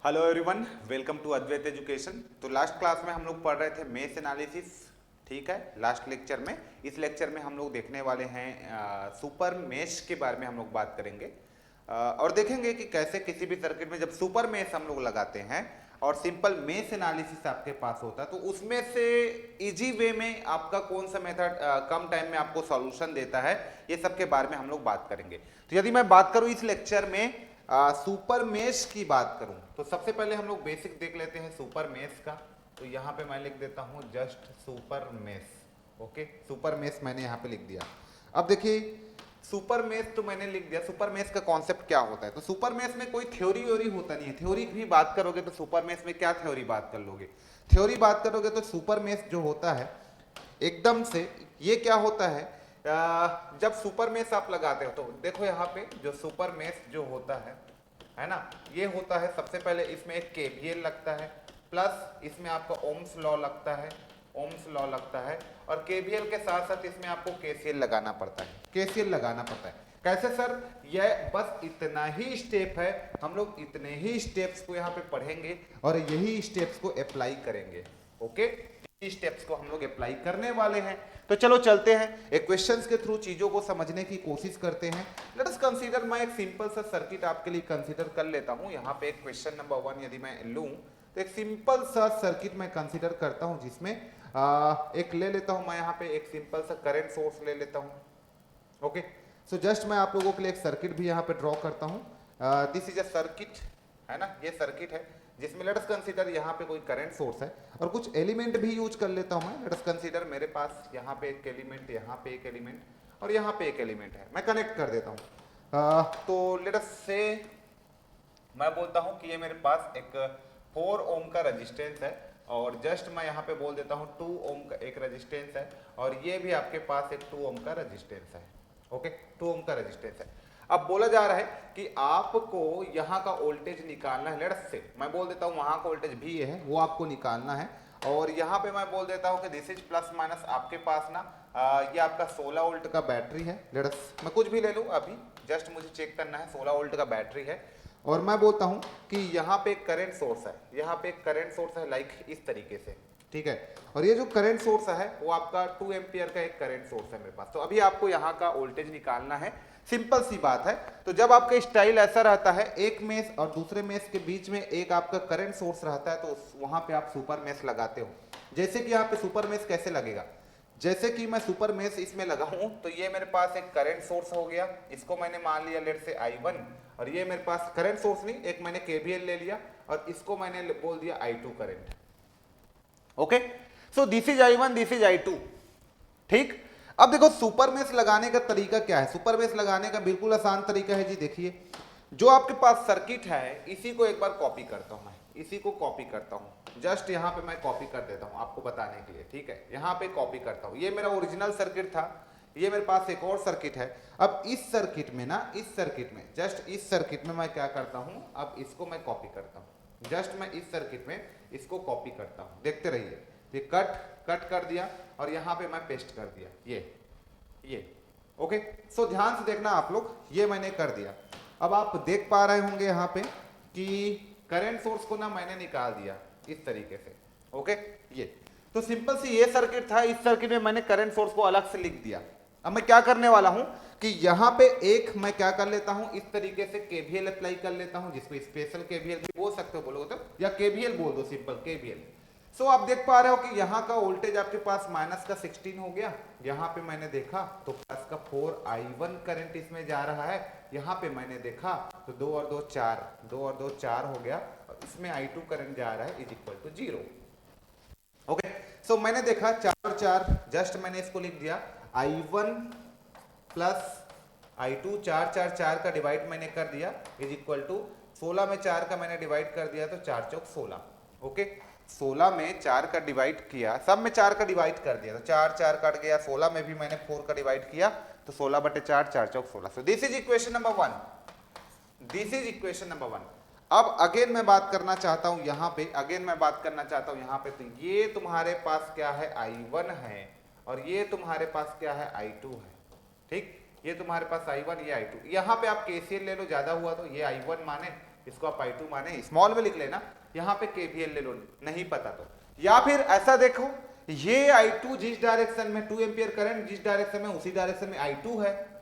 Hello everyone, welcome to Advait education. तो last class में हम लोग पढ़ रहे थे मेश एनालिसिस। ठीक है, लास्ट लेक्चर में, इस लेक्चर में हम लोग देखने वाले हैं सुपर मेश के बारे में हम लोग बात करेंगे। और देखेंगे कि कैसे किसी भी सर्किट में जब सुपर मेश हम लोग लगाते हैं और सिंपल मेश एनालिसिस आपके पास होता है तो उसमें से इजी वे में आपका कौन सा मेथड कम टाइम में आपको सॉल्यूशन देता है, ये सब के बारे में हम लोग बात करेंगे। तो यदि मैं बात करूं इस लेक्चर में सुपर मेश की बात करूं तो सबसे पहले हम लोग बेसिक देख लेते हैं सुपर मेश का। तो यहां पे मैं लिख देता हूं just super mesh. Okay, super mesh मैंने यहां पे लिख दिया। अब देखिए, सुपर मेश तो मैंने लिख दिया। सुपर मेश का कॉन्सेप्ट क्या होता है? तो सुपर मेश में कोई थ्योरी व्योरी होता नहीं है। थ्योरी की भी बात करोगे तो सुपर मेश में क्या थ्योरी बात कर लोगे? थ्योरी बात करोगे तो सुपर मेश जो होता है एकदम से, ये क्या होता है, जब सुपर मेश आप लगाते हो तो देखो यहाँ पे जो सुपर मेश जो होता है ना, ये होता है सबसे पहले इसमें एक केवीएल लगता है, प्लस इसमें आपका ओम्स लॉ लगता है, ओम्स लॉ लगता है, और केवीएल के साथ साथ इसमें आपको केसीएल लगाना पड़ता है। केसीएल लगाना पड़ता है कैसे सर? यह बस इतना ही स्टेप है, हम लोग इतने ही स्टेप्स को यहाँ पे पढ़ेंगे और यही स्टेप्स को अप्लाई करेंगे। ओके, स्टेप्स को हम लोग अप्लाई करने वाले हैं। तो चलो चलते हैं, एक क्वेश्चंस के थ्रू चीजों को समझने की कोशिश करते हैं। लेट अस कंसीडर, मैं एक सिंपल सा सर्किट आपके लिए कंसीडर कर लेता हूं। यहाँ पे एक क्वेश्चन नंबर 1 यदि मैं लूं तो एक सिंपल सा सर्किट मैं कंसीडर करता हूं जिसमें एक ले लेता हूं मैं यहाँ पे एक सिंपल सा करंट सोर्स ले लेता हूं। ओके, सो जस्ट मैं आप लोगों के लिए एक सर्किट भी यहाँ पे ड्रॉ करता हूँ। दिस इज अ सर्किट, है ना, ये सर्किट है जिसमें लेट अस कंसीडर यहाँ पे कोई करंट सोर्स है और कुछ एलिमेंट भी यूज कर लेता हूँ मैं। लेट अस कंसीडर मेरे पास यहाँ पे एक एलिमेंट, यहाँ पे एक एलिमेंट और यहाँ पे एक एलिमेंट है, मैं कनेक्ट कर देता हूँ। तो लेट अस से मैं बोलता हूँ कि ये मेरे पास एक 4 ओम का रेजिस्टेंस है और जस्ट मैं यहाँ पे बोल देता हूँ 2 ओम का एक रेजिस्टेंस है और ये भी आपके पास एक 2 ओम का रेजिस्टेंस है। ओके, 2 ओम का रेजिस्टेंस है। अब बोला जा रहा है कि आपको यहाँ का वोल्टेज निकालना है। लेट्स से मैं बोल देता हूँ वहां का वोल्टेज भी ये है, वो आपको निकालना है। और यहाँ पे मैं बोल देता हूँ कि दिस इज प्लस माइनस आपके पास ना ये आपका 16 वोल्ट का बैटरी है। लेट्स मैं कुछ भी ले लूँ अभी, जस्ट मुझे चेक करना है। 16 वोल्ट का बैटरी है और मैं बोलता हूँ कि यहाँ पे एक करंट सोर्स है, यहाँ पे एक करंट सोर्स है लाइक इस तरीके से। ठीक है, और ये जो करंट सोर्स है वो आपका 2 एम्पियर का एक करंट सोर्स है मेरे पास। तो अभी आपको यहाँ का वोल्टेज निकालना है, सिंपल सी बात है। तो जब आपका स्टाइल ऐसा रहता है, एक मेश और दूसरे मेश के बीच में एक आपका करंट सोर्स रहता है, तो वहां पे आप सुपर मेश लगाते हो। जैसे कि यहाँ पे सुपर मेश कैसे लगेगा, जैसे कि मैं सुपर मेश इसमें लगाऊं तो ये मेरे पास एक करंट सोर्स हो गया, इसको मैंने मान लिया लेट से I1, और ये मेरे पास करंट सोर्स नहीं, एक मैंने KVL ले लिया और इसको मैंने बोल दिया I2 current. Okay, so this is I1, this is I2। ठीक, अब देखो सुपर मेश लगाने का तरीका क्या है। सुपर मेश लगाने का बिल्कुल आसान तरीका है जी। देखिए, जो आपके पास सर्किट है इसी को एक बार कॉपी करता हूं मैं, इसी को कॉपी करता हूं। जस्ट यहां पे मैं कॉपी कर देता हूं आपको बताने के लिए। ठीक है, यहां पे कॉपी करता हूं। ये मेरा ओरिजिनल सर्किट था, ये मेरे पास एक और सर्किट है। अब इस सर्किट में ना, इस सर्किट में, जस्ट इस सर्किट में मैं क्या करता हूं, अब इसको मैं कॉपी करता हूं। जस्ट मैं इस सर्किट में इसको कॉपी करता हूं, देखते रहिए। ये कट कर दिया और यहां पे मैं पेस्ट कर दिया, ये। ओके, सो ध्यान से देखना आप लोग, ये मैंने कर दिया। अब आप देख पा रहे होंगे यहाँ पे कि करंट सोर्स को ना मैंने निकाल दिया इस तरीके से। ओके, ये तो सिंपल सी ये सर्किट था, इस सर्किट में मैंने करंट सोर्स को अलग से लिख दिया। अब मैं क्या करने वाला हूं कि यहाँ पे एक मैं क्या कर लेता हूं, इस तरीके से KVL अप्लाई कर लेता हूं, जिसको स्पेशल KVL भी बोल सकते हो बोलोगे तो, या KVL बोल दो, सिंपल KVL। सो आप देख पा रहे हो कि यहाँ का वोल्टेज आपके पास माइनस का 16 हो गया। यहाँ पे मैंने देखा तो प्लस का 4I1 करंट इसमें जा रहा है। यहाँ पे मैंने देखा तो 2 और 2 4, 2 और 2 4 हो गया और इसमें I2 करंट जा रहा है इज इक्वल टू 0। ओके, सो मैंने देखा 4 और 4, जस्ट मैंने इसको लिख दिया I1 प्लस I2, 4 4 4 का डिवाइड मैंने कर दिया इज इक्वल टू 16 में 4 का मैंने डिवाइड कर दिया तो 4 चौक 16। ओके, 16 में 4 का डिवाइड किया, सब में 4 का डिवाइड कर दिया तो 4 4 कट गया। 16 में भी मैंने 4 का डिवाइड किया तो 16/4, 4 चौक 16। So this is equation number 1, this is equation number 1। अब अगेन मैं बात करना चाहता हूं यहाँ पे, अगेन मैं बात करना चाहता हूं यहाँ पे। तो ये तुम्हारे पास क्या है, I1 है और ये तुम्हारे पास क्या है, I2 है। ठीक, ये तुम्हारे पास I1, ये I2। यहाँ पे आप KCL ले लो, ज्यादा हुआ तो ये I1 माने इसको आप I2 माने, स्मॉल में लिख लेना, यहाँ पे KVL ले लो नहीं पता तो। या फिर ऐसा देखो, ये I2 जिस डायरेक्शन में 2 एम्पियर करंट जिस डायरेक्शन में उसी डायरेक्शन में I2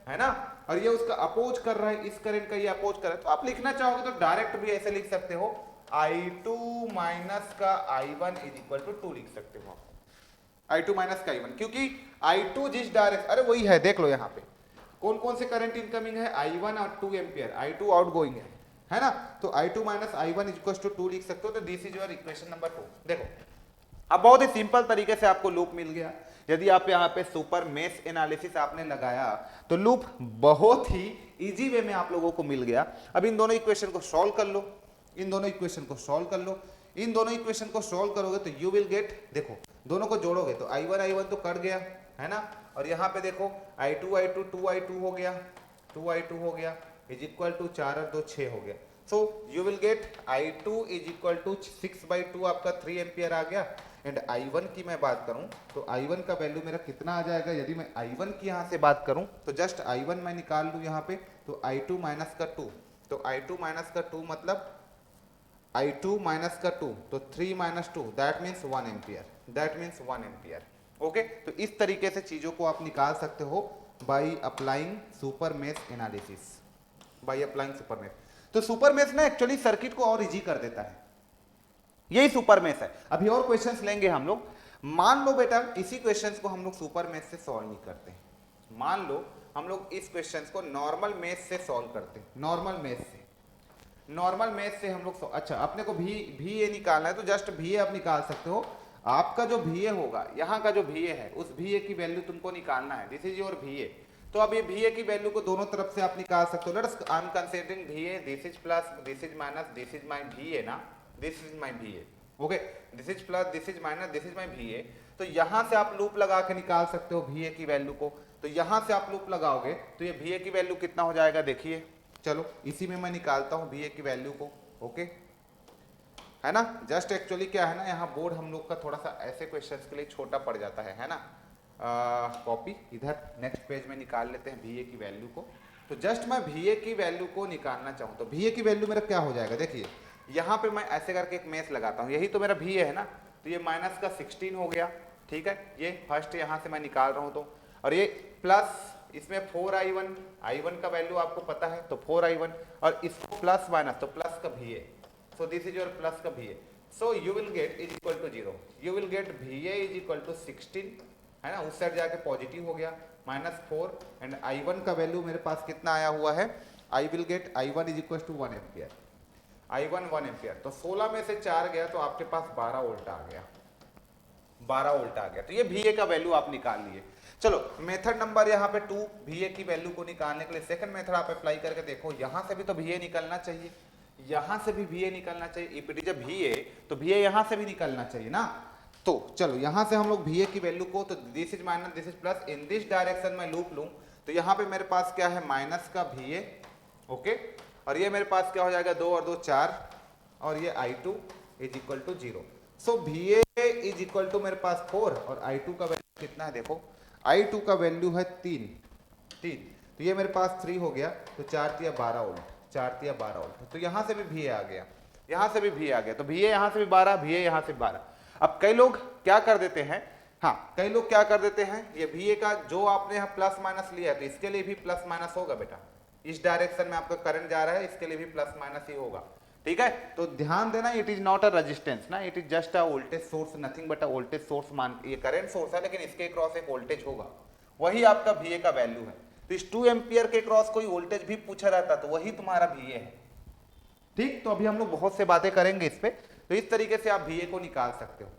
है ना, और ये उसका अपोज कर रहा है, इस करंट का ये अपोज कर रहा है, तो आप लिखना चाहोगे तो डायरेक्ट भी ऐसे लिख सकते हो, I2 माइनस का I1 इज इक्वल टू 2 लिख सकते हो I2 माइनस का I1, क्योंकि I2 जिस डायरेक्शन, अरे वही है देख लो यहाँ पे कौन कौन से करंट इनकमिंग है, I1 और 2 एम्पियर, I2 आउटगोइंग है ना, तो I2 minus I1 is equal to 2 लिख सकते हो। तो this is your equation number 2। देखो अब बहुत ही सिंपल तरीके से आपको लूप मिल गया। यदि आप यहाँ पे सुपर मेश एनालिसिस आपने लगाया तो लूप बहुत ही इजी वे में आप लोगों को मिल गया। अब इन दोनों इक्वेशन को सॉल्व कर लो, इन दोनों इक्वेशन को सॉल्व कर लो, इन दोनों इक्वेशन को सॉल्व करोगे तो यू विल गेट, देखो दोनों को जोड़ोगे तो I1 तो कट गया है ना, और यहाँ पे देखो I2 2I2 हो गया, 2I2 हो गया इज इक्वल टू 4 और 2 6 हो गया। So you will get I2 is equal to 6/2 आपका 3 एम्पियर आ गया। एंड I1 की मैं बात करूं तो I1 का वैल्यू मेरा कितना आ जाएगा, यदि मैं I1 की यहाँ से बात करूं तो जस्ट I1 मैं निकाल लूं यहाँ पे, तो I2 माइनस का 2, तो I2 माइनस का 2 मतलब I2 माइनस का 2, तो 3 minus 2 that means 1 ampere, that means 1 ampere. Okay, तो इस तरीके से चीजों को आप निकाल सकते हो by applying super mesh analysis, by applying super mesh. तो सुपर मेश ना एक्चुअली सर्किट को और इजी कर देता है, यही सुपर मेश है। अभी और क्वेश्चंस लेंगे हम लोग। मान लो बेटा इसी क्वेश्चंस को हम लोग सुपर मेश से सॉल्व नहीं करते, मान लो हम लोग इस क्वेश्चंस को नॉर्मल मेश से सॉल्व करते, नॉर्मल मेश से, नॉर्मल मेश से हम लोग, अच्छा अपने को भी ए निकालना है तो जस्ट भी ए आप निकाल सकते हो। आपका जो भी ए होगा, यहाँ का जो भी ए है उस भी ए की वैल्यू तुमको निकालना है, दिस इज योर भी ए। तो अब ये भी ए की वैल्यू को दोनों तरफ से आप निकाल सकते हो। Let's I am considering V A, this is plus, this is minus, this is my V A ना, this is my V A, okay, this is plus, this is minus, this is my V A. तो यहां से आप loop लगा के निकाल सकते हो भी ए की वैल्यू को। तो यहां से आप लूप लगाओगे तो ये भी ए की वैल्यू कितना हो जाएगा, देखिए, चलो इसी में मैं निकालता हूं भी ए की वैल्यू को, ओके है ना। जस्ट एक्चुअली क्या है ना, यहाँ बोर्ड हम लोग का थोड़ा सा ऐसे क्वेश्चंस के लिए छोटा पड़ जाता है ना। कॉपी इधर नेक्स्ट पेज में निकाल लेते हैं भी ए की वैल्यू को। तो जस्ट मैं भी ए की वैल्यू को निकालना चाहूँ तो भी ए की वैल्यू मेरा क्या हो जाएगा, देखिए यहाँ पे मैं ऐसे करके एक मेश लगाता हूँ, यही तो मेरा भी ए है ना, तो ये माइनस का 16 हो गया, ठीक है, ये फर्स्ट यहाँ से मैं निकाल रहा हूँ तो, और ये प्लस इसमें 4I1, I1 का वैल्यू आपको पता है तो 4I1, और इसको प्लस माइनस तो प्लस का V A, so this is your plus का V A. So you will get is equal to 0, you will get V A is equal to 16 है ना, उस साइड जाके पॉजिटिव हो गया -4, एंड I1 का वैल्यू मेरे पास कितना आया हुआ है, I will get I1 is equal to 1 ampere, I1 1 ampere. तो 16 में से 4 गया तो आपके पास 12 वोल्ट आ गया, 12 वोल्ट आ गया। तो ये भी ए का वैल्यू आप निकाल लिए। चलो मेथड नंबर यहाँ पे 2, भी ए की वैल्यू को निकालने के लिए सेकंड मेथड आप अप्लाई करके देखो, यहाँ से भी तो भी ए निकलना चाहिए, यहाँ से भी ए निकलना चाहिए, इफ इट इज भी ए तो भी ए यहाँ से भी निकलना चाहिए ना। तो चलो यहाँ से हम लोग भी ए की वैल्यू को, तो this is minus, this is plus, in this direction में लूप लूं तो यहाँ पे मेरे पास क्या है, माइनस का भी ए, ओके, और ये मेरे पास क्या हो जाएगा, 2 और 2 4, और ये I2 इज इक्वल टू 0। सो भी ए इज इक्वल टू मेरे पास 4 और I2 का वैल्यू कितना है, देखो I2 का वैल्यू है 3, तो ये मेरे पास 3 हो गया, तो 4 तिया 12 वोल्ट, 4 तिया 12 वोल्ट। तो यहाँ से भी ए आ गया, यहाँ से भी आ गया, तो भी ए यहाँ से भी 12, भी ए यहाँ से 12। अब कई लोग क्या कर देते हैं, हाँ कई लोग क्या कर देते हैं, ये भी ए का जो आपने यहाँ प्लस माइनस लिया है तो इसके लिए भी प्लस माइनस होगा बेटा, इस डायरेक्शन में आपका करंट जा रहा है, इसके लिए भी प्लस माइनस ही होगा, ठीक है। तो ध्यान देना, it is not a resistance ना, it is just a voltage source, nothing but a voltage source. मान ये करंट सोर्स है लेकिन इसके क्रॉस एक वोल्टेज होगा, वही आपका भी ए का वैल्यू है। तो इस 2 एम्पियर के क्रॉस कोई वोल्टेज भी पूछा रहता तो वही तुम्हारा भी ए है, ठीक। तो अभी हम लोग बहुत से बातें करेंगे इस पे, तो इस तरीके से आप भी ए को निकाल सकते हो,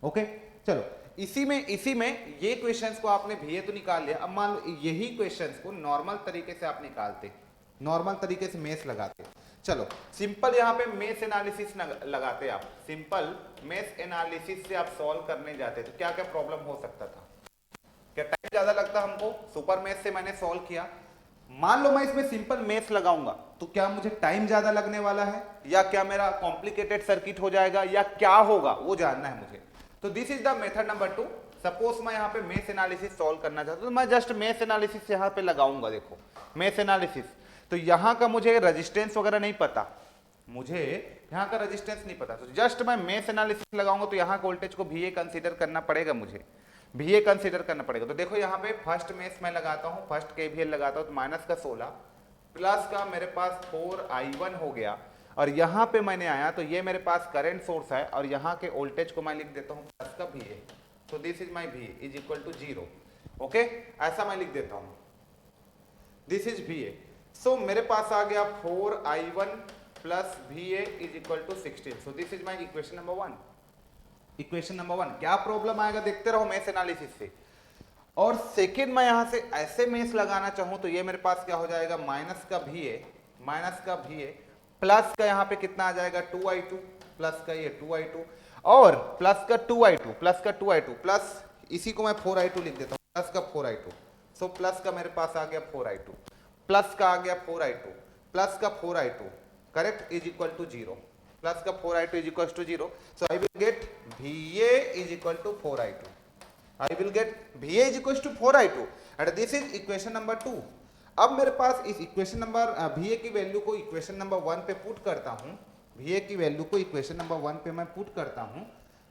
ओके। चलो इसी में ये क्वेश्चंस को आपने भी ए तो निकाल लिया। अब मान लो यही क्वेश्चंस को नॉर्मल तरीके से आप निकालते, नॉर्मल तरीके से मेश लगाते। चलो सिंपल यहाँ पे मेश एनालिसिस लगाते, आप सिंपल मेश एनालिसिस से आप सॉल्व करने जाते तो क्या क्या प्रॉब्लम हो सकता था, क्या टाइम ज्यादा लगता हमको। सुपर मेश से मैंने सॉल्व किया, मान लो मैं इसमें सिंपल मेश लगाऊंगा तो क्या मुझे टाइम ज्यादा लगने वाला है, या क्या मेरा कॉम्प्लिकेटेड सर्किट हो जाएगा, या क्या होगा वो जानना है मुझे। तो this is the method number 2। Suppose मैं यहाँ पे मेश एनालिसिस सॉल्व करना चाहता हूँ तो मैं जस्ट मेश एनालिसिस यहाँ पे लगाऊंगा, देखो मेश एनालिसिस। तो यहाँ का मुझे रेजिस्टेंस वगैरह नहीं पता, मुझे यहाँ का रेजिस्टेंस नहीं पता, तो जस्ट मैं मेश एनालिसिस लगाऊंगा तो यहाँ का वोल्टेज को VA कंसीडर करना पड़ेगा, मुझे VA कंसीडर करना पड़ेगा। तो देखो यहाँ पे फर्स्ट मेश मैं लगाता हूँ, फर्स्ट KVL लगाता हूँ, तो माइनस का 16 प्लस का मेरे पास 4I1 हो गया, और यहाँ पे मैंने आया तो ये मेरे पास करंट सोर्स है, और यहाँ के वोल्टेज को मैं लिख देता हूँ प्लस का VA, तो this is my VA is equal to 0। Okay, ऐसा मैं लिख देता हूँ, दिस इज VA। सो मेरे पास आ गया 4I1 plus VA is equal to 16। So this is my equation number 1। Equation number 1, क्या प्रॉब्लम आएगा देखते रहो मेश एनालिसिस से। और सेकेंड मैं यहां से ऐसे मेश लगाना चाहूं तो ये मेरे पास क्या हो जाएगा, माइनस का VA प्लस का यहाँ पे कितना आ जाएगा 2I2 प्लस का ये 2I2 और प्लस का 2I2 प्लस इसी को मैं 4I2 लिख देता हूँ, प्लस का 4I2। सो प्लस का मेरे पास आ गया 4I2 प्लस का आ गया 4I2 प्लस का 4I2 correct is equal to 0, plus का 4I2 is equal to 0। So I will get VA is equal to 4I2, I will get VA is equals to 4I2 and this is equation number 2। अब मेरे पास इस equation number VA की value को equation number 1 पे put करता हूं, VA की value को इक्वेशन नंबर 1 पे मैं पुट करता हूं,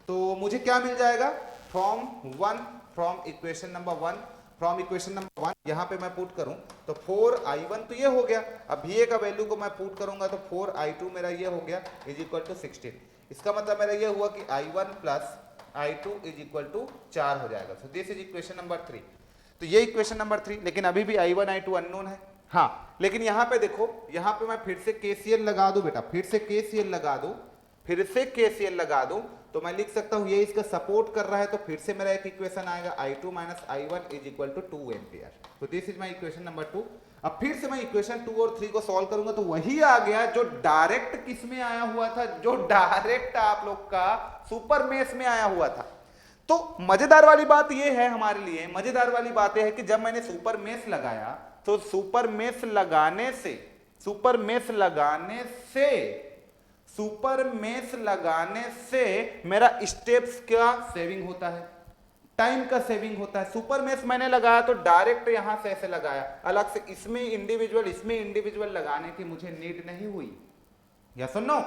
तो मुझे क्या मिल जाएगा, फ्रॉम इक्वेशन नंबर 1 यहाँ पे मैं पुट करूं तो 4I1 तो ये हो गया, अब VA का वैल्यू को मैं पुट करूंगा तो 4I2 मेरा ये हो गया इज इक्वल टू 16। इसका मतलब मेरा ये हुआ कि I1 plus I2 is equal to 4 हो जाएगा। सो दिस इज इक्वेशन नंबर 3। तो ये इक्वेशन नंबर 3, लेकिन अभी भी I1 I2 अननोन है। हाँ, लेकिन यहाँ पे देखो, यहाँ पे मैं फिर से KCL लगा दूं बेटा, फिर से KCL लगा दूं तो मैं लिख सकता हूँ ये इसका सपोर्ट कर रहा है, तो फिर से मेरा एक इक्वेशन आएगा I2 minus I1 is equal to 2 ampere. तो this is my equation number 2। अब फिर से मैं इक्वेशन 2 और 3 को सॉल्व करूंगा तो वही आ गया जो डायरेक्ट किस में आया हुआ था, जो डायरेक्ट आप लोग का सुपर मेश में आया हुआ था। तो मजेदार वाली बात यह है, हमारे लिए मजेदार वाली बात यह है कि जब मैंने सुपर मेश लगाया तो सुपर मेश लगाने से मेरा स्टेप्स का सेविंग होता है, टाइम का सेविंग होता है। सुपर मेश मैंने लगाया तो डायरेक्ट यहां से ऐसे लगाया, अलग से इसमें इंडिविजुअल लगाने की मुझे नीड नहीं हुई। या सुनो,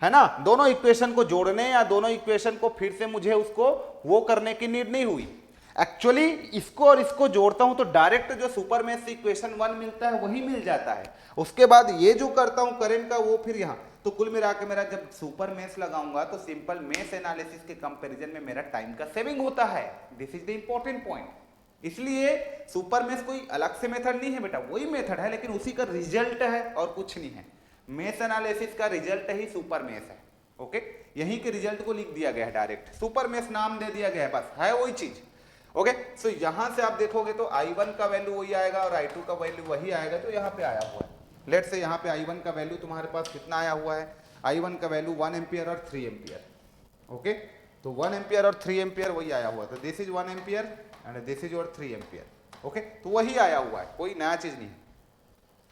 है ना, दोनों इक्वेशन को जोड़ने या दोनों इक्वेशन को फिर से मुझे उसको वो करने की नीड नहीं हुई। एक्चुअली इसको और इसको जोड़ता हूं तो डायरेक्ट जो सुपर मेश से इक्वेशन 1 मिलता है वही मिल जाता है। उसके बाद ये जो करता हूं करंट का वो फिर यहां, तो कुल मिला के मेरा जब सुपर मेश लगाऊंगा तो सिंपल मेश एनालिसिस के कंपैरिजन में मेरा टाइम का सेविंग होता है। This is the important point. इसलिए सुपर मेश कोई अलग से मेथड नहीं है बेटा, वही मेथड है लेकिन उसी का रिजल्ट है और कुछ नहीं है। मेश एनालिसिस का रिजल्ट ही सुपर मेश है। ओके, यहीं के रिजल्ट को लिख दिया गया है, डायरेक्ट सुपर मेश नाम दे दिया गया है, बस है वही चीज। ओके, सो यहां से आप देखोगे तो I1 का वैल्यू वही आएगा और I2 का वैल्यू वही आएगा जो यहाँ पे आया हुआ है। लेट्स से यहाँ पे I1 का वैल्यू तुम्हारे पास कितना आया हुआ है, I1 का वैल्यू 1 एम्पियर और 3 एम्पियर। ओके, तो 1 एम्पियर और 3 एम्पियर वही आया हुआ, तो this is 1 ampere and this is your 3 ampere. Okay, तो वही आया हुआ है, कोई नया चीज नहीं है।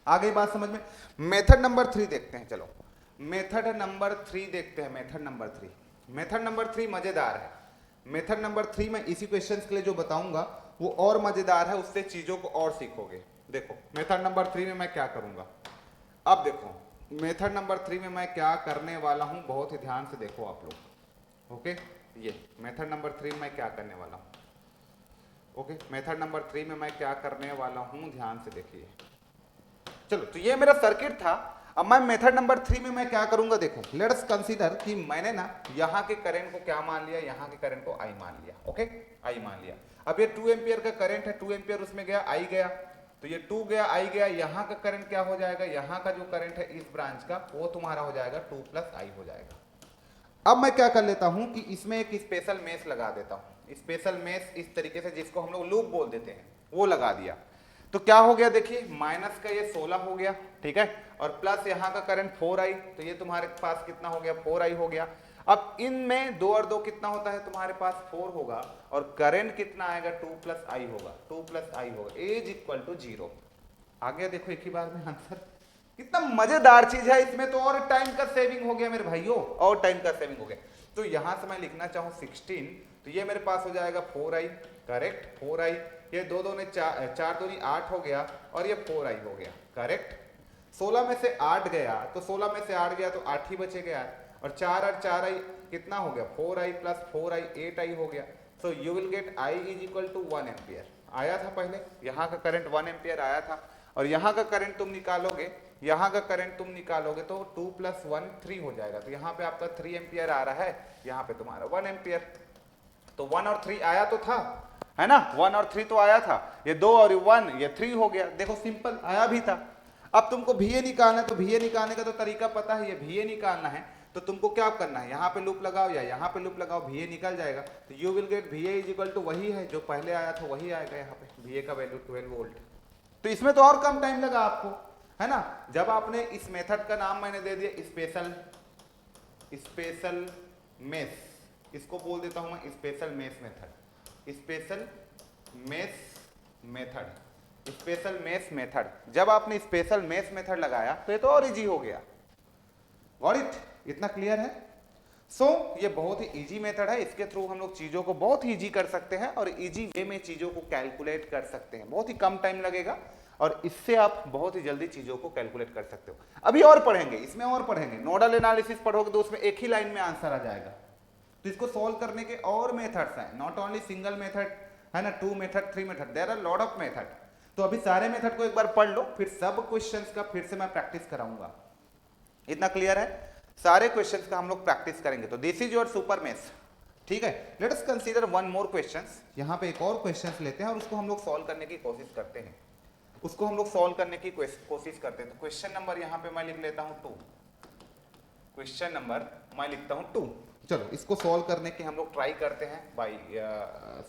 आ गई बात समझ में। मेथड नंबर 3 देखते हैं, चलो मेथड नंबर 3 देखते हैं। मेथड नंबर 3 मजेदार है। मेथड नंबर 3 में इसी क्वेश्चंस के लिए जो बताऊंगा वो और मजेदार है, उससे चीजों को और सीखोगे। देखो मेथड नंबर 3 में मैं क्या करूंगा, अब देखो मेथड नंबर 3 में मैं क्या करने वाला हूं, बहुत ही ध्यान से देखो आप लोग। ओके, ये मेथड नंबर 3 में क्या करने वाला हूं। ओके, मेथड नंबर 3 में मैं क्या करने वाला हूं, ध्यान से देखिए। चलो, तो ये मेरा सर्किट था। अब मैं मेथड नंबर 3 में मैं क्या करूंगा, देखो लेट्स कंसीडर कि मैंने ना यहाँ के करंट को क्या मान लिया, यहाँ के करंट को I मान लिया। ओके, I मान लिया। अब ये 2 एम्पियर का करंट है, 2 एम्पियर उसमें गया, I गया, तो ये 2 गया, I गया, यहाँ का करंट क्या हो जाएगा, यहाँ का जो करंट है इस ब्रांच का वो तुम्हारा हो जाएगा 2 प्लस I हो जाएगा। अब मैं क्या कर लेता हूं कि इसमें एक स्पेशल मेश लगा देता हूं, स्पेशल मेश इस तरीके से जिसको हम लोग लूप बोल देते हैं, वो लगा दिया। तो क्या हो गया, देखिए माइनस का ये 16 हो गया, ठीक है, और प्लस यहाँ का करंट 4I, तो ये तुम्हारे पास कितना हो गया, 4I हो गया। अब इनमें 2 और 2 कितना होता है, तुम्हारे पास 4 होगा, और करंट कितना आएगा, 2 प्लस I होगा, 2 प्लस I होगा, इज इक्वल टू 0। आ गया, देखो एक ही बार में आंसर। कितना मजेदार चीज है, इसमें तो और टाइम का सेविंग हो गया मेरे भाइयों, और टाइम का सेविंग हो गया। तो यहां से मैं लिखना चाहूं 16, तो ये मेरे पास हो जाएगा 4I, करेक्ट 4I, ये 2 2 ने 4 2 8 हो गया, और ये 4I हो गया, करेक्ट। 16 में से 8 गया तो 16 में से 8 गया तो 8 ही बचेगा यार, और 4 और 4 आई कितना हो गया 4i प्लस 4i 8i हो गया। So you will get i is equal to 1 ampere. आया था पहले, यहाँ का करंट 1 एम्पियर आया था, और यहाँ का करंट तुम निकालोगे, यहाँ का करंट तुम निकालोगे तो 2 + 1 3 हो जाएगा। तो यहाँ पे आपका 3 एम्पियर आ रहा है, यहाँ पे तुम्हारा 1 एम्पियर। तो 1 और 3 आया तो था, है ना, 1 और 3 तो आया था, ये 2 और 1 ये 3 हो गया। देखो सिंपल आया भी था। अब तुमको VA निकालना है, तो VA निकालने का तो तरीका पता है, ये VA निकालना है तो तुमको क्या करना है, यहाँ पे लूप लगाओ या यहाँ पे लूप लगाओ, VA निकल जाएगा। तो you will get VA is equal to वही है जो पहले आया था वही आएगा, यहाँ पे VA का वैल्यू 12 वोल्ट। तो इसमें तो और कम टाइम लगा आपको, है ना। जब आपने इस मेथड का नाम मैंने दे दिया स्पेशल मेश, इसको बोल देता हूं मैं special mesh method, special mesh method. जब आपने स्पेशल मेश मेथड लगाया तो ये तो और इजी हो गया। Got it? इतना क्लियर है? सो ये बहुत ही इजी मेथड है, इसके थ्रू हम लोग चीजों को बहुत ही इजी कर सकते हैं और इजी वे में चीजों को कैलकुलेट कर सकते हैं। बहुत ही कम टाइम लगेगा और इससे आप बहुत ही जल्दी चीजों को कैलकुलेट कर सकते हो। अभी और पढ़ेंगे, इसमें और पढ़ेंगे, नोडल एनालिसिस पढ़ोगे तो उसमें एक ही लाइन में आंसर आ जाएगा। तो इसको सॉल्व करने के और मेथड्स हैं, नॉट ओनली सिंगल मेथड, है ना, 2 method 3 method, there are lot of method. तो अभी सारे मेथड को एक बार पढ़ लो, फिर सब क्वेश्चंस का फिर से मैं प्रैक्टिस कराऊंगा। इतना क्लियर है? सारे क्वेश्चंस का हम लोग प्रैक्टिस करेंगे। तो this is your super mesh, ठीक है। Let us consider one more questions. यहाँ पे एक और क्वेश्चंस लेते हैं और उसको हम लोग सॉल्व करने की कोशिश करते हैं, उसको हम लोग सॉल्व करने की कोशिश करते हैं। तो क्वेश्चन नंबर यहाँ पे मैं लिख लेता हूँ 2, क्वेश्चन नंबर मैं लिखता हूँ 2। चलो इसको सॉल्व करने की हम लोग ट्राई करते हैं बाय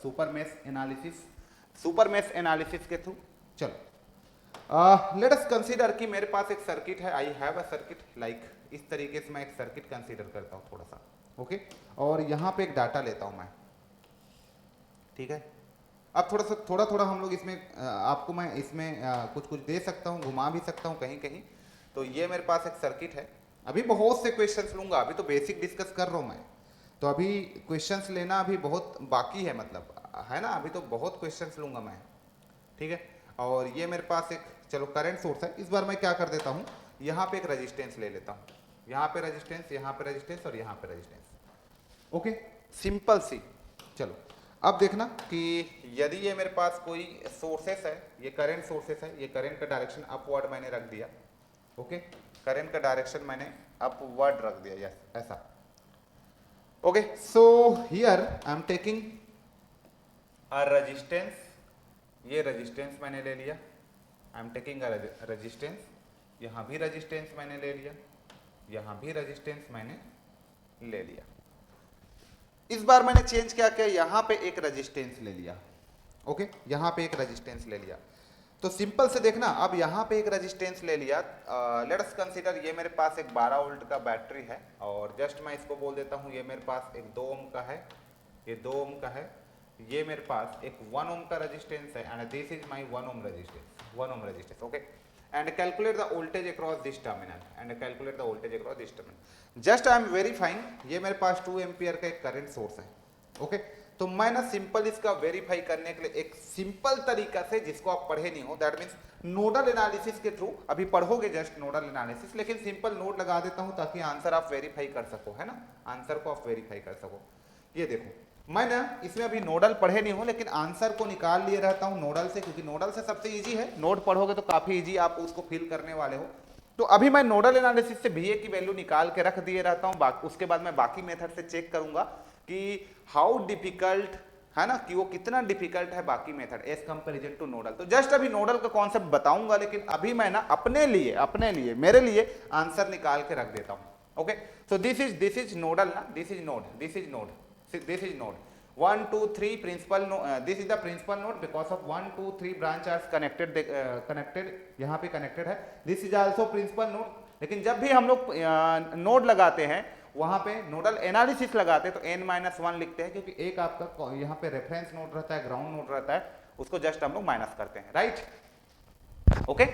सुपर मेश एनालिसिस के थ्रू। चलो लेट अस कंसीडर कि मेरे पास एक सर्किट है, I have a circuit like, इस तरीके से मैं एक सर्किट कंसीडर करता हूँ थोड़ा सा, ओके। और यहाँ पे एक डाटा लेता हूँ मैं, ठीक है। अब थोड़ा थोड़ा हम लोग इसमें आपको मैं इसमें कुछ दे सकता हूँ, घुमा भी सकता हूँ कहीं कहीं। तो ये मेरे पास एक सर्किट है, अभी बहुत से क्वेश्चंस लूंगा, अभी तो बेसिक डिस्कस कर रहा हूँ मैं, तो अभी क्वेश्चंस लेना अभी बहुत बाकी है, मतलब है ना, अभी तो बहुत क्वेश्चंस लूंगा मैं, ठीक है। और ये मेरे पास एक चलो करंट सोर्स है। इस बार मैं क्या कर देता हूँ, यहाँ पे एक रेजिस्टेंस ले लेता हूँ, यहाँ पे रेजिस्टेंस, यहाँ पे रेजिस्टेंस और यहाँ पे रेजिस्टेंस, ओके, सिंपल सी। चलो अब देखना कि यदि ये मेरे पास कोई सोर्सेस है, ये करंट सोर्सेस है, ये करंट का डायरेक्शन अपवर्ड मैंने रख दिया, ओके, करंट का डायरेक्शन मैंने अपवर्ड रख दिया, यस, ऐसा, okay. So here I am taking a resistance, ये रेजिस्टेंस मैंने ले लिया, I am taking a resistance, यहाँ भी रेजिस्टेंस मैंने ले लिया, यहाँ भी रेजिस्टेंस मैंने ले लिया। इस बार मैंने चेंज क्या किया, यहाँ पे एक रेजिस्टेंस ले लिया, ओके, यहाँ पे एक रेजिस्टेंस ले लिया। तो सिंपल से देखना, अब यहाँ पे एक रेजिस्टेंस ले लिया। लेट अस कंसीडर ये मेरे पास एक 12 वोल्ट का बैटरी है और जस्ट मैं इसको बोल देता हूँ, ये मेरे पास एक 2 ओम का है, ये 2 ओम का है, ये मेरे पास एक 1 ओम का रेजिस्टेंस है and this is my 1 ohm resistance, okay. And calculate the voltage across this terminal, just I am verifying, ये मेरे पास 2 एम्पियर का एक करंट सोर्स है, ओके। तो मैं ना सिंपल इसका वेरीफाई करने के लिए एक सिंपल तरीका से, जिसको आप पढ़े नहीं हो, दैट मीन्स नोडल एनालिसिस के थ्रू, अभी पढ़ोगे जस्ट नोडल एनालिसिस, लेकिन सिंपल नोट लगा देता हूं ताकि आंसर आप वेरीफाई कर सको, है ना, आंसर को आप वेरीफाई कर सको। ये देखो मैं ना इसमें अभी नोडल पढ़े नहीं हूं, लेकिन आंसर को निकाल लिए रहता हूं नोडल से, क्योंकि नोडल से सबसे इजी है, नोड पढ़ोगे तो काफी इजी आप उसको फिल करने वाले हो। तो अभी मैं नोडल एनालिसिस से VA की वैल्यू निकाल के रख दिए रहता हूं, उसके बाद मैं बाकी मेथड से चेक करूंगा कि हाउ डिफिकल्ट है ना, कि वो कितना डिफिकल्ट है बाकी method as comparison to nodal. तो जस्ट अभी नोडल का कॉन्सेप्ट बताऊंगा, लेकिन अभी मैं ना अपने लिए मेरे लिए आंसर निकाल के रख देता हूं, okay. So this is nodal ना, this is node 1 2 3 principal node, this is the principal node because of 1 2 3 branch are connected, यहाँ पे कनेक्टेड है, this is also principal node. लेकिन जब भी हम लोग नोड लगाते हैं, वहां पे नोडल एनालिसिस लगाते हैं तो n-1 लिखते हैं, क्योंकि एक आपका यहाँ पे रेफरेंस नोड रहता है, ग्राउंड नोड रहता है, उसको जस्ट हम लोग माइनस करते हैं, राइट, ओके।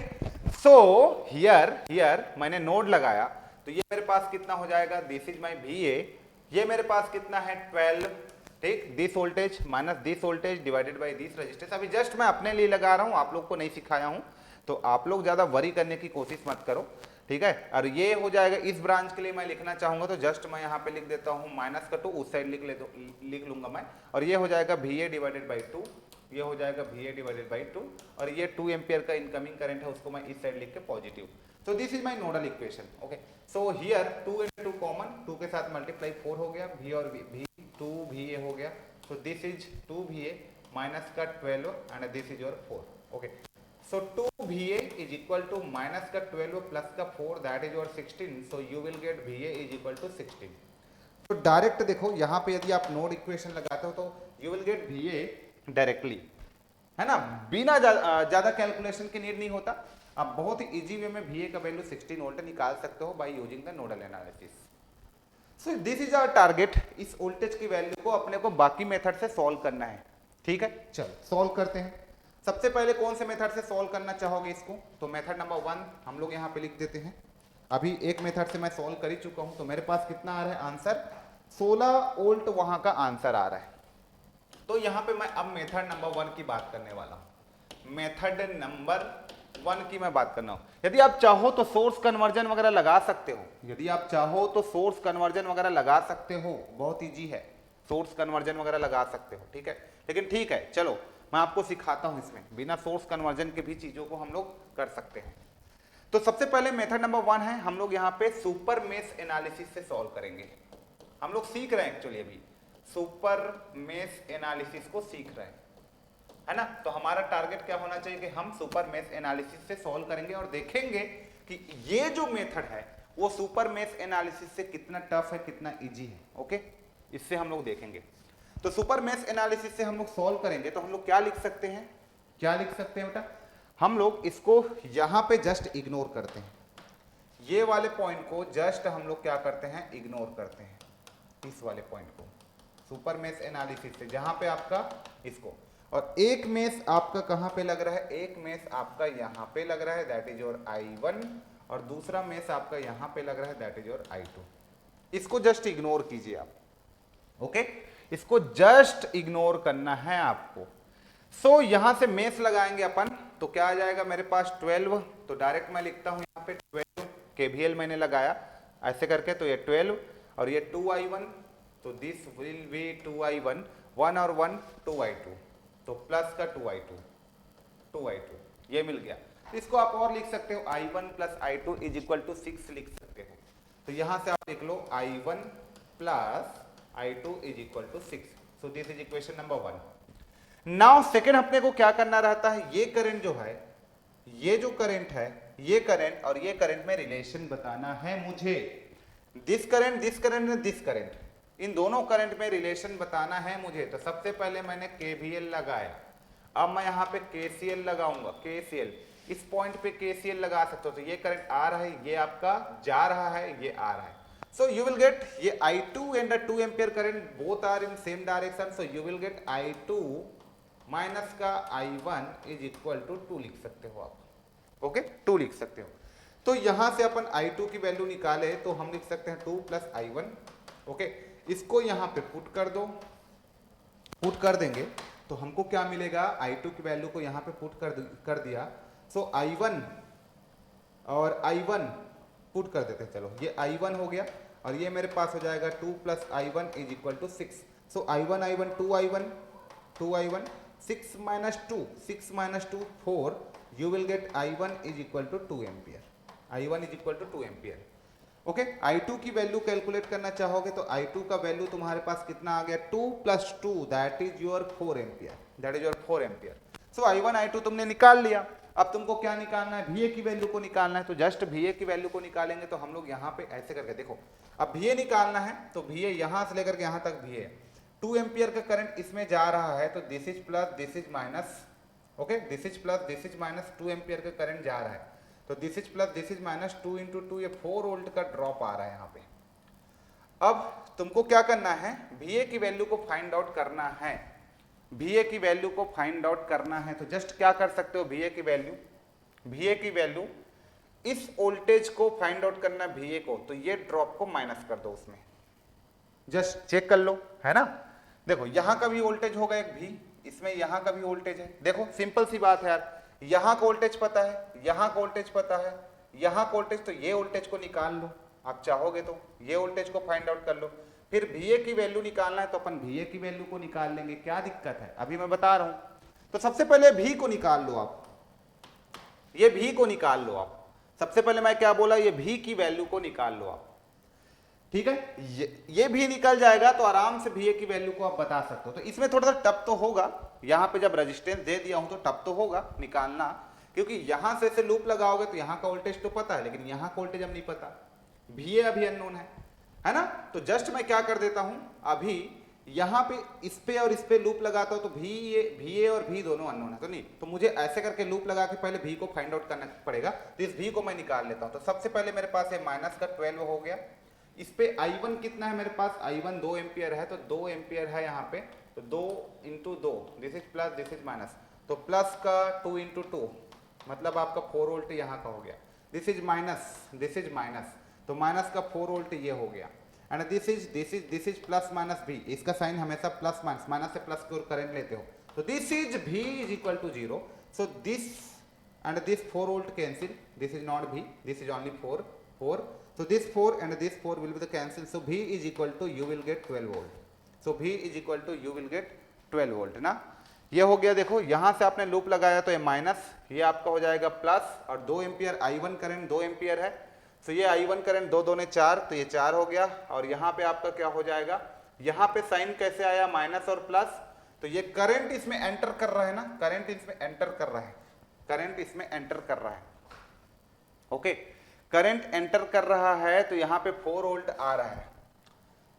सो हियर मैंने नोड लगाया, तो ये मेरे पास कितना हो जाएगा, दिस इज माय VA, ये मेरे पास कितना है 12, ठीक, this voltage minus this voltage divided by this resistance. अभी जस्ट मैं अपने लिए लगा रहा हूं, आप लोग को नहीं सिखाया हूं। तो आप लोग ज्यादा वरी करने की कोशिश मत करो, ठीक है। और ये हो जाएगा इस ब्रांच के लिए मैं लिखना चाहूंगा तो जस्ट मैं यहाँ पे लिख देता हूँ माइनस का 2, उस साइड लिख लूंगा मैं, और ये हो जाएगा VA डिवाइडेड बाई 2, ये हो जाएगा VA डिवाइडेड बाई 2, और ये 2 एम्पियर का इनकमिंग करंट है उसको मैं इस साइड लिख के positive. So this is my nodal equation. Okay, so here 2 into 2 common, 2 के साथ मल्टीप्लाई 4 हो गया, V और V 2 VA हो गया। सो दिस इज 2 VA माइनस का 12 and this is your 4। Okay, so 2 VA is equal to minus का 12 plus का 4 that is your 16, so you will get VA is equal to 16। तो direct देखो यहाँ पे यदि आप नोड इक्वेशन लगाते हो तो you will get VA directly, है ना, बिना ज्यादा कैलकुलेशन की नीड नहीं होता। आप बहुत ही इजी वे में VA का वैल्यू 16 वोल्ट निकाल सकते हो by using the nodal analysis. So this is our target, इस वोल्टेज की वैल्यू को अपने को बाकी मेथड से सॉल्व करना है, ठीक है। चलो सॉल्व करते हैं। सबसे पहले कौन से मेथड से सॉल्व करना चाहोगे इसको, तो मेथड नंबर 1 हम लोग यहाँ पे लिख देते हैं। अभी एक मेथड से मैं सॉल्व कर ही चुका हूं, तो मेरे पास कितना आ रहा है आंसर, 16 वोल्ट वहां का आंसर आ रहा है। तो यहाँ पे मैं अब मेथड नंबर 1 की बात करने वाला हूं, मेथड नंबर 1 की मैं बात करना हूं। यदि आप चाहो तो सोर्स कन्वर्जन वगैरह लगा सकते हो, यदि आप चाहो तो सोर्स कन्वर्जन वगैरह लगा सकते हो, बहुत ईजी है, सोर्स कन्वर्जन वगैरह लगा सकते हो, ठीक है। लेकिन ठीक है, चलो मैं आपको सिखाता हूं, इसमें बिना सोर्स कन्वर्जन के भी चीजों को हम लोग कर सकते हैं। तो सबसे पहले मेथड नंबर 1 है, हम लोग यहाँ पे सुपर मेश एनालिसिस से सॉल्व करेंगे। हम लोग सीख रहे हैं एक्चुअली अभी सुपर मेश एनालिसिस को सीख रहे हैं, है ना। तो हमारा टारगेट क्या होना चाहिए कि हम सुपर मेश एनालिसिस से सॉल्व करेंगे और देखेंगे कि ये जो मेथड है वो सुपर मेश एनालिसिस से कितना टफ है, कितना इजी है। ओके, इससे हम लोग देखेंगे। तो सुपर मेश एनालिसिस से हम लोग सॉल्व करेंगे तो हम लोग क्या लिख सकते हैं, क्या लिख सकते हैं बेटा, हम लोग इसको यहां पे जस्ट इग्नोर करते हैं, ये वाले पॉइंट को जस्ट हम लोग क्या करते हैं, इग्नोर करते हैं, इस वाले पॉइंट को सुपर मेश एनालिसिस से, जहां पे आपका इसको, और एक मेश आपका कहां पे लग रहा है, एक मेश आपका यहां पे लग रहा है, दैट इज योर I1, और दूसरा मेश आपका यहां पे लग रहा है, दैट इज योर I2। इसको जस्ट इग्नोर कीजिए आप, ओके, इसको जस्ट इग्नोर करना है आपको। सो यहां से मेश लगाएंगे अपन, तो क्या आ जाएगा मेरे पास 12, तो डायरेक्ट मैं लिखता हूं यहां पे 12 KVL मैंने लगाया ऐसे करके, तो ये 12 और ये 2I1, तो दिस विल बी 2I1, 1 और 1 2I2, तो प्लस का 2I2 ये मिल गया। इसको आप और लिख सकते हो, I1 plus I2 is equal to 6 लिख सकते हो। तो यहां से आप लिख लो I1 plus I2 is equal to 6। So this is equation number 1। Now second अपने को क्या करना रहता है, ये करंट जो है, ये जो करंट है, ये करंट और ये करंट में रिलेशन बताना है मुझे। दिस करंट दिस करंट, इन दोनों करंट में रिलेशन बताना है मुझे। तो सबसे पहले मैंने KVL लगाया, अब मैं यहाँ पे KCL लगाऊंगा, KCL इस पॉइंट पे KCL लगा सकते हो। तो ये करंट आ रहा है, ये आपका जा रहा है, ये आ रहा है। So you will get ये I2 and the 2 ampere current both are in same direction, so you will get I2 minus का I1 इज इक्वल टू 2 लिख सकते हो आप, ओके, 2 लिख सकते हो। तो यहां से अपन I2 की वैल्यू निकाले तो हम लिख सकते हैं 2 प्लस I1, ओके, इसको यहां पे पुट कर दो, पुट कर देंगे तो हमको क्या मिलेगा, I2 की वैल्यू को यहां पे पुट कर दिया। सो I1 और I1 पुट कर देते हैं, चलो ये I1 हो गया और ये मेरे पास हो जाएगा 2 plus I1 is equal to 6। So I1 2I1 6 minus 2 4, you will get I1 is equal to 2 ampere, I1 is equal to 2 ampere. Okay, I2 की वैल्यू कैलकुलेट करना चाहोगे तो I2 का वैल्यू तुम्हारे पास कितना आ गया, 2 plus 2 that is your 4 ampere, that is your 4 ampere. So I1 I2 तुमने निकाल लिया। अब तुमको क्या निकालना है, VA की वैल्यू को निकालना है। तो जस्ट VA की वैल्यू को निकालेंगे तो हम लोग यहाँ पे ऐसे करके देखो, अब VA निकालना है तो VA यहाँ से लेकर के यहाँ तक VA 2 एम्पियर का करंट इसमें जा रहा है, तो this is plus this is minus, okay, this is plus this is minus, 2 ampere का करंट जा रहा है, तो this is plus this is minus, 2 into 2 ये 4 वोल्ट का ड्रॉप आ रहा है यहाँ पे। अब तुमको क्या करना है, VA की वैल्यू को फाइंड आउट करना है, VA की वैल्यू को फाइंड आउट करना है। तो जस्ट क्या कर सकते हो, VA की वैल्यू इस वोल्टेज को फाइंड आउट करना है VA को, तो ये ड्रॉप को माइनस कर दो उसमें, जस्ट चेक कर लो, है ना। देखो यहाँ का भी वोल्टेज होगा एक भी, इसमें यहाँ का भी वोल्टेज है, देखो सिंपल सी बात है यार, यहाँ का वोल्टेज पता है, यहाँ का वोल्टेज पता है, यहाँ का वोल्टेज, तो ये वोल्टेज को निकाल लो आप चाहोगे तो, ये वोल्टेज को फाइंड आउट कर लो। फिर VA की वैल्यू निकालना है तो अपन VA की वैल्यू को निकाल लेंगे, क्या दिक्कत है, अभी मैं बता रहा हूं। तो सबसे पहले V को निकाल लो आप, ये V को निकाल लो आप। सबसे पहले मैं क्या बोला, ये V की वैल्यू को निकाल लो आप, ठीक है। ये भी निकल जाएगा तो आराम से VA की वैल्यू को आप बता सकते हो। तो इसमें थोड़ा सा टफ तो होगा, यहाँ पे जब रेजिस्टेंस दे दिया हूं तो टफ तो होगा निकालना, क्योंकि यहां से लूप लगाओगे तो यहाँ का वोल्टेज तो पता है, लेकिन यहाँ का वोल्टेज अब नहीं पता, VA अभी अननोन है ना। तो जस्ट मैं क्या कर देता हूं, अभी यहाँ पे इस पे और इस पे लूप लगाता हूं तो VA और V दोनों अननोन है, तो नहीं, तो मुझे ऐसे करके लूप लगा के पहले V को फाइंड आउट करना पड़ेगा। तो इस V को मैं निकाल लेता हूं। तो सबसे पहले मेरे पास है माइनस का 12 हो गया, इस पे I1 कितना है मेरे पास, I1 2 एम्पियर है, तो 2 एम्पियर है यहाँ पे, तो 2 into 2, this is plus this is minus, तो प्लस का 2 इंटू 2 मतलब आपका 4 वोल्ट यहाँ का हो गया, दिस इज माइनस, तो माइनस का 4 वोल्ट ये हो गया, and this is plus minus भी, इसका साइन हमेशा प्लस माइनस से प्लस की ओर करंट लेते हो, तो this is V is equal to 0, so this and this 4 volt cancel, this is not V, this is only 4, so this 4 and this 4 will be the cancel, so V is equal to you will get 12 volt, so V is equal to you will get 12 volt ना। ये हो गया, देखो यहाँ से आपने loop लगाया तो ये माइनस, ये आपका हो जाएगा प्लस, और 2 एम्पियर I1 करंट 2 एम्पियर है, तो ये I1 करंट 2 2 4, तो ये 4 हो गया, और यहाँ पे आपका क्या हो जाएगा, यहाँ पे साइन कैसे आया, माइनस और प्लस, तो ये करंट इसमें एंटर कर रहा है ना, करंट इसमें एंटर कर रहा है, ओके, करंट एंटर कर रहा है, तो यहाँ पे 4 वोल्ट आ रहा है,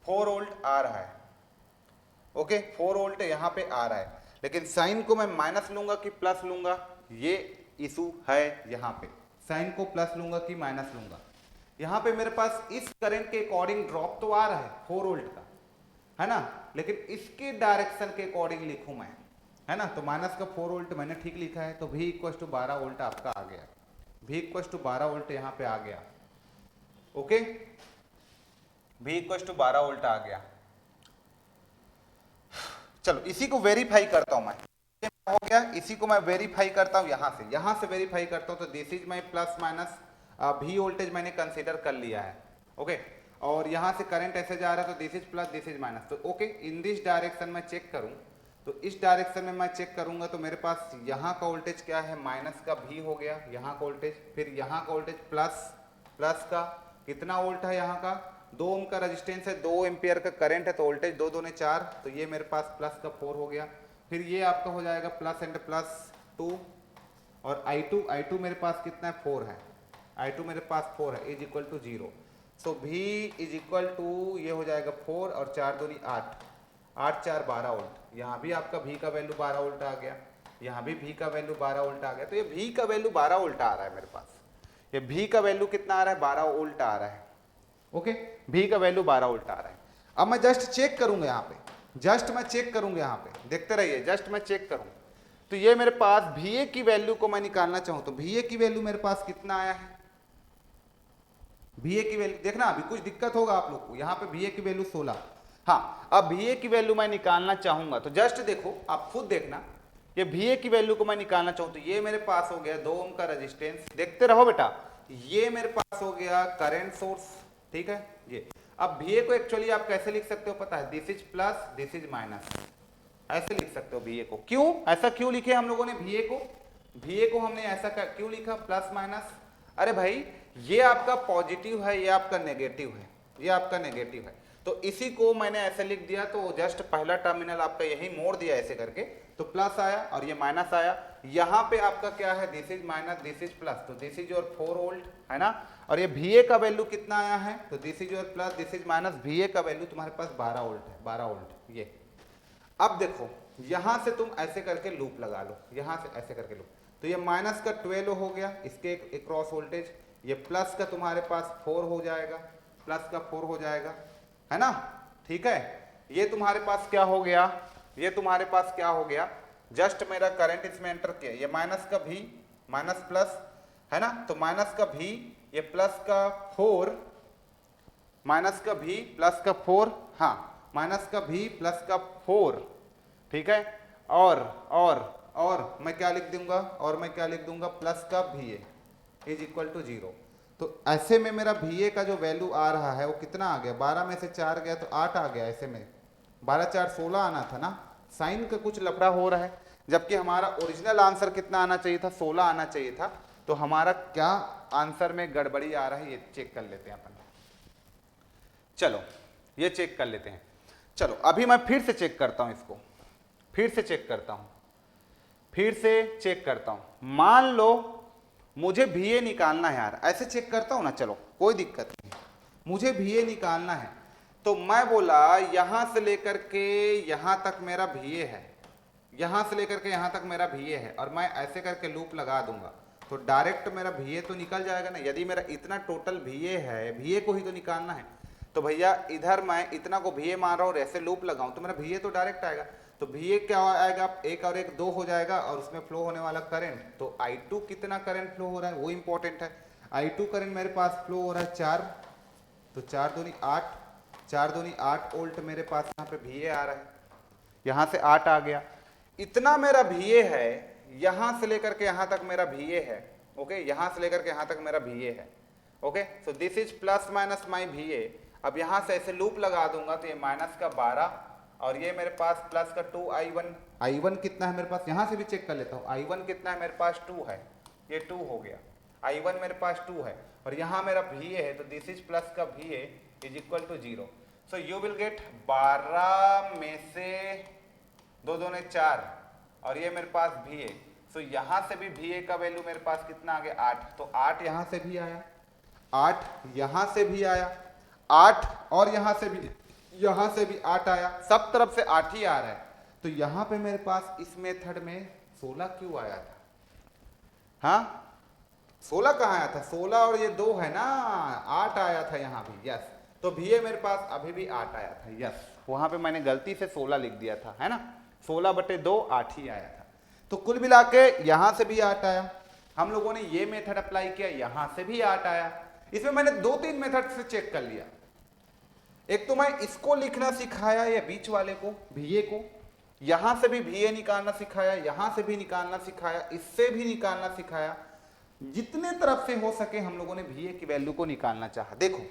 4 वोल्ट आ रहा है, ओके, 4 वोल्ट यहाँ पे आ रहा है, लेकिन साइन को मैं माइनस लूंगा कि प्लस लूंगा, ये इशू है, यहाँ पे साइन को प्लस लूंगा कि माइनस लूंगा। यहाँ पे मेरे पास इस करंट के अकॉर्डिंग ड्रॉप तो आ रहा है 4 वोल्ट का, है ना, लेकिन इसके डायरेक्शन के अकॉर्डिंग लिखूं मैं, है ना, तो माइनस का 4 वोल्ट मैंने ठीक लिखा है, तो V इक्वल टू 12 वोल्ट आपका आ गया, V इक्वल टू 12 वोल्ट यहाँ पे आ गया, okay, V equal to 12 volt आ गया। चलो इसी को वेरीफाई करता हूं मैं, हो गया, इसी को मैं वेरीफाई करता हूं, यहां से वेरीफाई करता हूं, तो this is my plus minus V voltage मैंने कंसीडर कर लिया है, ओके, और यहां से करंट ऐसे जा रहा है, तो this is plus this is minus, तो ओके, इन दिस डायरेक्शन में चेक करूं, तो इस डायरेक्शन में मैं चेक करूंगा, तो मेरे पास यहाँ का वोल्टेज क्या है, माइनस का V हो गया, यहाँ का वोल्टेज, फिर यहाँ का वोल्टेज प्लस का कितना वोल्ट है, यहाँ का 2 ओम का रेजिस्टेंस है, 2 एम्पियर का करंट है, तो वोल्टेज 2 2 4, तो ये मेरे पास प्लस का 4 हो गया, फिर ये आपका हो जाएगा प्लस एंड प्लस 2, और I2 मेरे पास कितना है, 4 है, I2 मेरे पास 4 है, is equal to 0, so V is equal to ये हो जाएगा 4 और 4 दूनी 8, 8 4 12 वोल्ट, यहाँ भी आपका V का वैल्यू 12 वोल्ट आ गया, यहाँ भी V का वैल्यू 12 वोल्ट आ गया, तो ये V का वैल्यू 12 वोल्ट आ रहा है मेरे पास, ये V का वैल्यू कितना आ रहा है, 12 वोल्ट आ रहा है, ओके, V का वैल्यू 12 वोल्ट आ रहा है। अब मैं जस्ट चेक करूंगा यहाँ पे, यहाँ पे देखते रहिए, जस्ट मैं चेक करूं, तो ये मेरे पास VA की वैल्यू को मैं निकालना चाहूं, तो VA की वैल्यू मेरे पास कितना आया है, VA की वैल्यू देखना, अभी कुछ दिक्कत होगा आप लोग को, यहाँ पे VA की वैल्यू 16, हाँ, अब VA की वैल्यू मैं निकालना चाहूंगा, तो जस्ट देखो, आप खुद देखना, ये VA की वैल्यू को मैं निकालना चाहूं, तो ये मेरे पास हो गया 2 ओम का रेजिस्टेंस, देखते रहो बेटा, ये मेरे पास हो गया करंट सोर्स, ठीक है, ये अब VA को एक्चुअली आप कैसे लिख सकते हो पता है, this is plus this is minus, ऐसे लिख सकते हो VA को, क्यों ऐसा क्यों लिखे हम लोगों ने VA को हमने ऐसा क्यों लिखा प्लस माइनस, अरे भाई ये आपका पॉजिटिव है, ये आपका नेगेटिव है, तो इसी को मैंने ऐसे लिख दिया, तो जस्ट पहला टर्मिनल आपका यही मोड़ दिया ऐसे करके, तो प्लस आया और ये माइनस आया, यहाँ पे आपका क्या है, this is minus this is plus, तो दिस इज योर 4 वोल्ट, है ना, और ये VA का वैल्यू कितना आया है, तो this is your plus this is minus, VA का वैल्यू तुम्हारे पास 12 वोल्ट है, 12 वोल्ट ये। अब देखो यहां से तुम ऐसे करके लूप लगा लो, यहां से ऐसे करके लूप, तो ये माइनस का 12 हो गया, इसके एक क्रॉस वोल्टेज, ये प्लस का तुम्हारे पास 4 हो जाएगा, प्लस का 4 हो जाएगा, है ना, ठीक है, ये तुम्हारे पास क्या हो गया, जस्ट मेरा करंट इसमें एंटर किया, ये माइनस का V माइनस प्लस, है ना, तो माइनस का V, ये प्लस का 4, माइनस का V प्लस का 4, हाँ, माइनस का V प्लस का 4, ठीक है, और और मैं क्या लिख दूंगा, और मैं क्या लिख दूंगा, प्लस का VA इज इक्वल टू 0। तो ऐसे में मेरा VA का जो वैल्यू आ रहा है वो कितना आ गया, 12 में से 4 गया तो 8 आ गया। ऐसे में 12 4 16 आना था ना, साइन का कुछ लफड़ा हो रहा है, जबकि हमारा ओरिजिनल आंसर कितना आना चाहिए था, 16 आना चाहिए था। तो हमारा क्या आंसर में गड़बड़ी आ रहा है ये चेक कर लेते हैं अपन। चलो ये चेक कर लेते हैं। चलो अभी मैं फिर से चेक करता हूं इसको, फिर से चेक करता हूं, फिर से चेक करता हूं। मान लो मुझे VA निकालना है यार, ऐसे चेक करता हूं ना, चलो कोई दिक्कत नहीं, मुझे VA निकालना है। तो मैं बोला यहां से लेकर के यहां तक मेरा VA है, यहां से लेकर के यहां तक मेरा VA है, और मैं ऐसे करके लूप लगा दूंगा तो डायरेक्ट मेरा VA तो निकल जाएगा ना। यदि मेरा इतना टोटल VA है, VA को ही तो निकालना है, तो भैया इधर मैं इतना को VA मान रहा हूँ और ऐसे लूप लगाऊं तो मेरा VA तो डायरेक्ट आएगा। तो VA क्या आएगा, 1 और 1 2 हो जाएगा, और उसमें फ्लो होने वाला करंट, तो I2 कितना करंट फ्लो हो रहा है वो इंपॉर्टेंट है। I2 करंट मेरे पास फ्लो हो रहा है 4, तो 4 दूनी 8, 4 दूनी 8 वोल्ट मेरे पास यहाँ पे VA आ रहा है, यहाँ से 8 आ गया। इतना मेरा VA है, यहां से लेकर के यहां तक मेरा VA है, ओके, यहां से लेकर के यहां तक मेरा VA है, okay. So this is plus minus my VA। अब यहां से ऐसे लूप लगा दूंगा तो ये माइनस का 12 और ये मेरे पास प्लस का 2I1। I1 कितना है मेरे पास, यहां से भी चेक कर लेता हूं, I1 कितना है मेरे पास 2 है, ये 2 हो गया, I1 मेरे पास 2 है, और यहां मेरा VA है, तो दिस इज प्लस का VA is equal to 0। So you will get 12 में से 2 2 ने 4, और ये मेरे पास VA। सो यहां से भी VA का वैल्यू मेरे पास कितना आ गया, 8। तो 8 यहां से भी आया, 8 यहां से भी आया, 8 और यहां से भी 8 आया, सब तरफ से 8 ही आ रहा है। तो यहां पे मेरे पास इस मेथड में 16 क्यों आया था, हाँ 16 कहाँ आया था, 16 और ये 2 है ना, 8 आया था यहाँ भी, यस। तो VA मेरे पास अभी भी 8 आया था, यस, वहां पे मैंने गलती से 16 लिख दिया था, है ना, 16/2 8 ही आया था। तो कुल मिला के यहां से भी 8 आया, हम लोगों ने ये मेथड अप्लाई किया, यहां से भी 8 आया। इसमें मैंने 2-3 मेथड से चेक कर लिया। एक तो मैं इसको लिखना सिखाया, या बीच वाले को VA को, यहां से भी VA निकालना सिखाया, यहां से भी निकालना सिखाया, इससे भी निकालना सिखाया, जितने तरफ से हो सके हम लोगों ने VA की वैल्यू को निकालना चाहा। देखो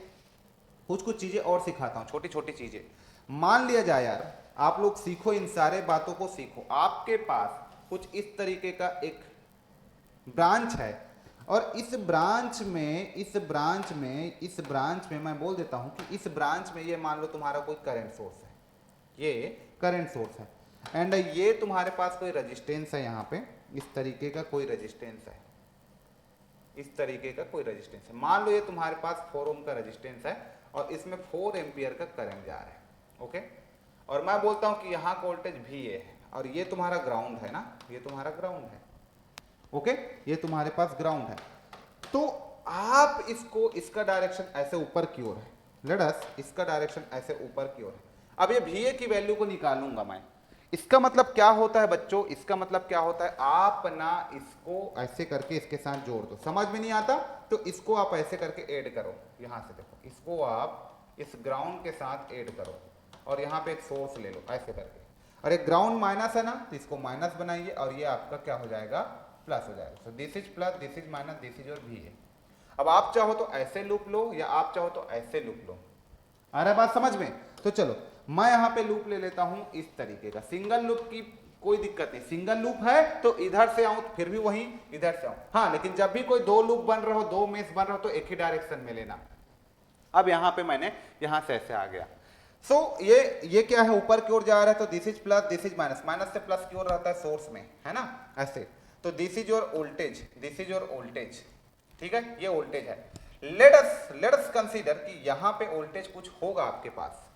कुछ चीजें और सिखाता हूं, छोटी छोटी चीजें। मान लिया जाए यार, आप लोग सीखो, इन सारे बातों को सीखो, आपके पास कुछ इस तरीके का एक ब्रांच है, और इस ब्रांच में मैं बोल देता हूं कि इस ब्रांच में ये मान लो तुम्हारा कोई करंट सोर्स है, ये करंट सोर्स है, एंड ये तुम्हारे पास कोई रेजिस्टेंस है, यहाँ पे इस तरीके का कोई रेजिस्टेंस है, इस तरीके का कोई रेजिस्टेंस है। मान लो ये तुम्हारे पास 4 ओम का रेजिस्टेंस है और इसमें 4 एम्पियर का करंट जा रहा है, ओके। और मैं बोलता हूं कि यहाँ का वोल्टेज VA है, और ये तुम्हारा ग्राउंड है ना, ये तुम्हारा ग्राउंड है, ओके, ये तुम्हारे पास ग्राउंड है। तो आप इसको, इसका डायरेक्शन ऐसे ऊपर की ओर है, लेट अस, इसका डायरेक्शन ऐसे ऊपर की ओर है। अब ये VA की वैल्यू को निकालूंगा मैं। इसका मतलब क्या होता है बच्चों, इसका मतलब क्या होता है, आप ना इसको ऐसे करके इसके साथ जोड़ दो, समझ में नहीं आता तो इसको आप ऐसे करके ऐड करो, यहां से देखो, इसको आप इस ग्राउंड के साथ ऐड करो, और यहाँ पे एक सोर्स ले लो ऐसे करके, और एक ग्राउंड माइनस है ना, तो इसको माइनस बनाइए, और ये आपका क्या हो जाएगा, प्लस हो जाएगा। सो this is plus, this is minus, this is your VA। अब आप चाहो तो ऐसे लूप लो, या आप चाहो तो ऐसे लूप लो, आ रहा है बात समझ में। तो चलो मैं यहाँ पे लूप ले लेता हूं इस तरीके का, सिंगल लूप की कोई दिक्कत नहीं, सिंगल लूप है तो इधर से आऊं फिर भी वही इधर से आऊं, हाँ, लेकिन जब भी कोई 2 लूप बन रहा हो, 2 मेश बन रहा हो, तो एक ही डायरेक्शन में लेना। अब यहाँ पे मैंने यहाँ से ऐसे आ गया। सो ये क्या है, ऊपर की ओर जा रहा है, तो this is plus, this is minus, minus से प्लस की ओर रहता है सोर्स में, है ना, ऐसे। तो this is your voltage, this is your voltage, ठीक है, ये वोल्टेज है। लेट अस कंसीडर कि यहाँ पे वोल्टेज कुछ होगा आपके पास।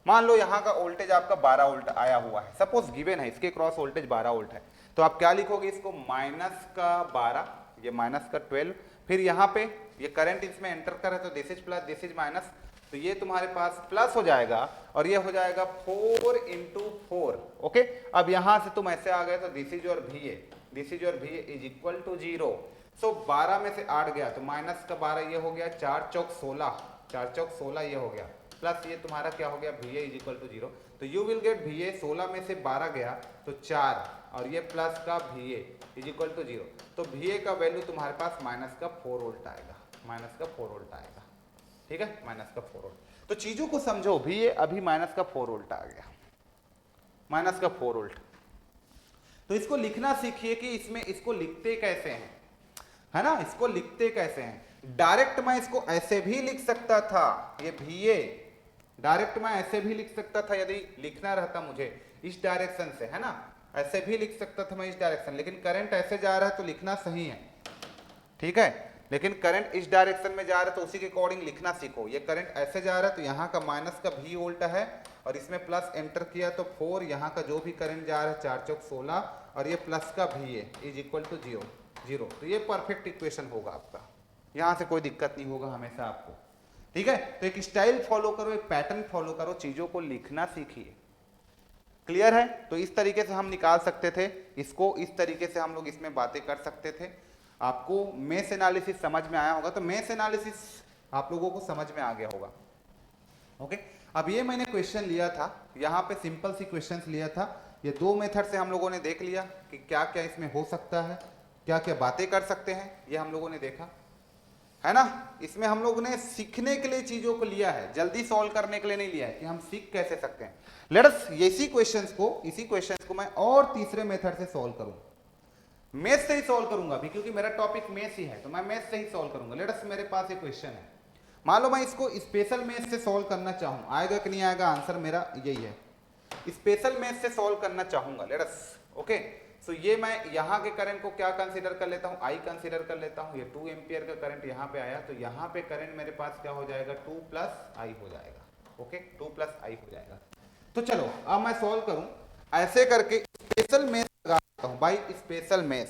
मान लो यहाँ का वोल्टेज आपका 12 वोल्ट आया हुआ है, सपोज गिवन है, इसके क्रॉस वोल्टेज 12 वोल्ट है, तो आप क्या लिखोगे, इसको माइनस का 12, ये माइनस का 12, फिर यहाँ पे ये करंट इसमें एंटर कर है, तो this is plus, this is minus, तो ये तुम्हारे पास प्लस हो जाएगा, और ये हो जाएगा 4 × 4, ओके। अब यहाँ से तुम ऐसे आ गए, तो this is your VA, this is your VA is equal to 0। So 12 में से 8 गया, तो माइनस का 12 ये हो गया, 4 चौक 16, 4 चौक 16 ये हो गया, प्लस ये तुम्हारा क्या हो गया VA इज इक्वल टू 0, तो यू विल गेट VA 16 में से 12 गया तो 4 और ये प्लस का VA इज इक्वल टू 0, तो VA का वैल्यू तुम्हारे पास माइनस का 4 वोल्ट आएगा, माइनस का 4 वोल्ट आएगा, ठीक है, माइनस का 4 वोल्ट। तो चीजों को समझो, VA अभी माइनस का 4 वोल्ट आ गया, माइनस का 4 वोल्ट। तो इसको लिखना सीखिए कि इसमें इसको लिखते कैसे हैं, है ना, इसको लिखते कैसे हैं। डायरेक्ट मैं इसको ऐसे भी लिख सकता था, ये VA डायरेक्ट मैं ऐसे भी लिख सकता था यदि लिखना रहता मुझे इस डायरेक्शन से, है ना, ऐसे भी लिख सकता था मैं इस डायरेक्शन, लेकिन करंट ऐसे जा रहा है तो लिखना सही है, ठीक है, लेकिन करंट इस डायरेक्शन में जा रहा है तो उसी के अकॉर्डिंग लिखना सीखो। ये करंट ऐसे जा रहा है तो यहाँ का माइनस का V वोल्ट है और इसमें प्लस एंटर किया तो 4, यहाँ का जो भी करंट जा रहा है 4 चौक 16 और ये प्लस का VA इज इक्वल टू 0, तो ये परफेक्ट इक्वेशन होगा आपका, यहाँ से कोई दिक्कत नहीं होगा हमेशा आपको, ठीक है। तो एक स्टाइल फॉलो करो, एक पैटर्न फॉलो करो, चीजों को लिखना सीखिए, क्लियर है। तो इस तरीके से हम निकाल सकते थे इसको, इस तरीके से हम लोग इसमें बातें कर सकते थे। आपको मेश एनालिसिस समझ में आया होगा, तो मेश एनालिसिस आप लोगों को समझ में आ गया होगा, ओके। अब ये मैंने क्वेश्चन लिया था, यहाँ पे सिंपल सी क्वेश्चंस लिया था, ये दो मेथड से हम लोगों ने देख लिया कि क्या क्या इसमें हो सकता है, क्या क्या बातें कर सकते हैं, ये हम लोगों ने देखा, है ना। इसमें हम लोगों ने सीखने के लिए चीजों को लिया है, जल्दी सॉल्व करने के लिए नहीं लिया है कि हम सीख कैसे सकते हैं। लेट अस इसी क्वेश्चंस को मैं और तीसरे मेथड से सॉल्व करूं, मेथ से ही सॉल्व करूंगा अभी, क्योंकि मेरा टॉपिक मेथ ही है तो मैं मेथ से ही सॉल्व करूंगा। लेट अस मेरे पास एक क्वेश्चन है, मान लो मैं इसको स्पेशल मेथ से सॉल्व करना चाहूं, आएगा कि नहीं आएगा, आंसर मेरा यही है, स्पेशल मेथ से सॉल्व करना चाहूंगा। Let us, okay. सो ये मैं यहाँ के करंट को क्या कंसीडर कर लेता हूँ, I कंसीडर कर लेता हूँ, ये 2 एम्पियर का करंट यहाँ पे आया, तो यहाँ पे करंट मेरे पास क्या हो जाएगा, 2 प्लस I हो जाएगा, ओके, 2 प्लस I हो जाएगा। तो चलो अब मैं सॉल्व करूँ ऐसे करके, स्पेशल मेथ लगाता हूँ भाई, स्पेशल मेथ,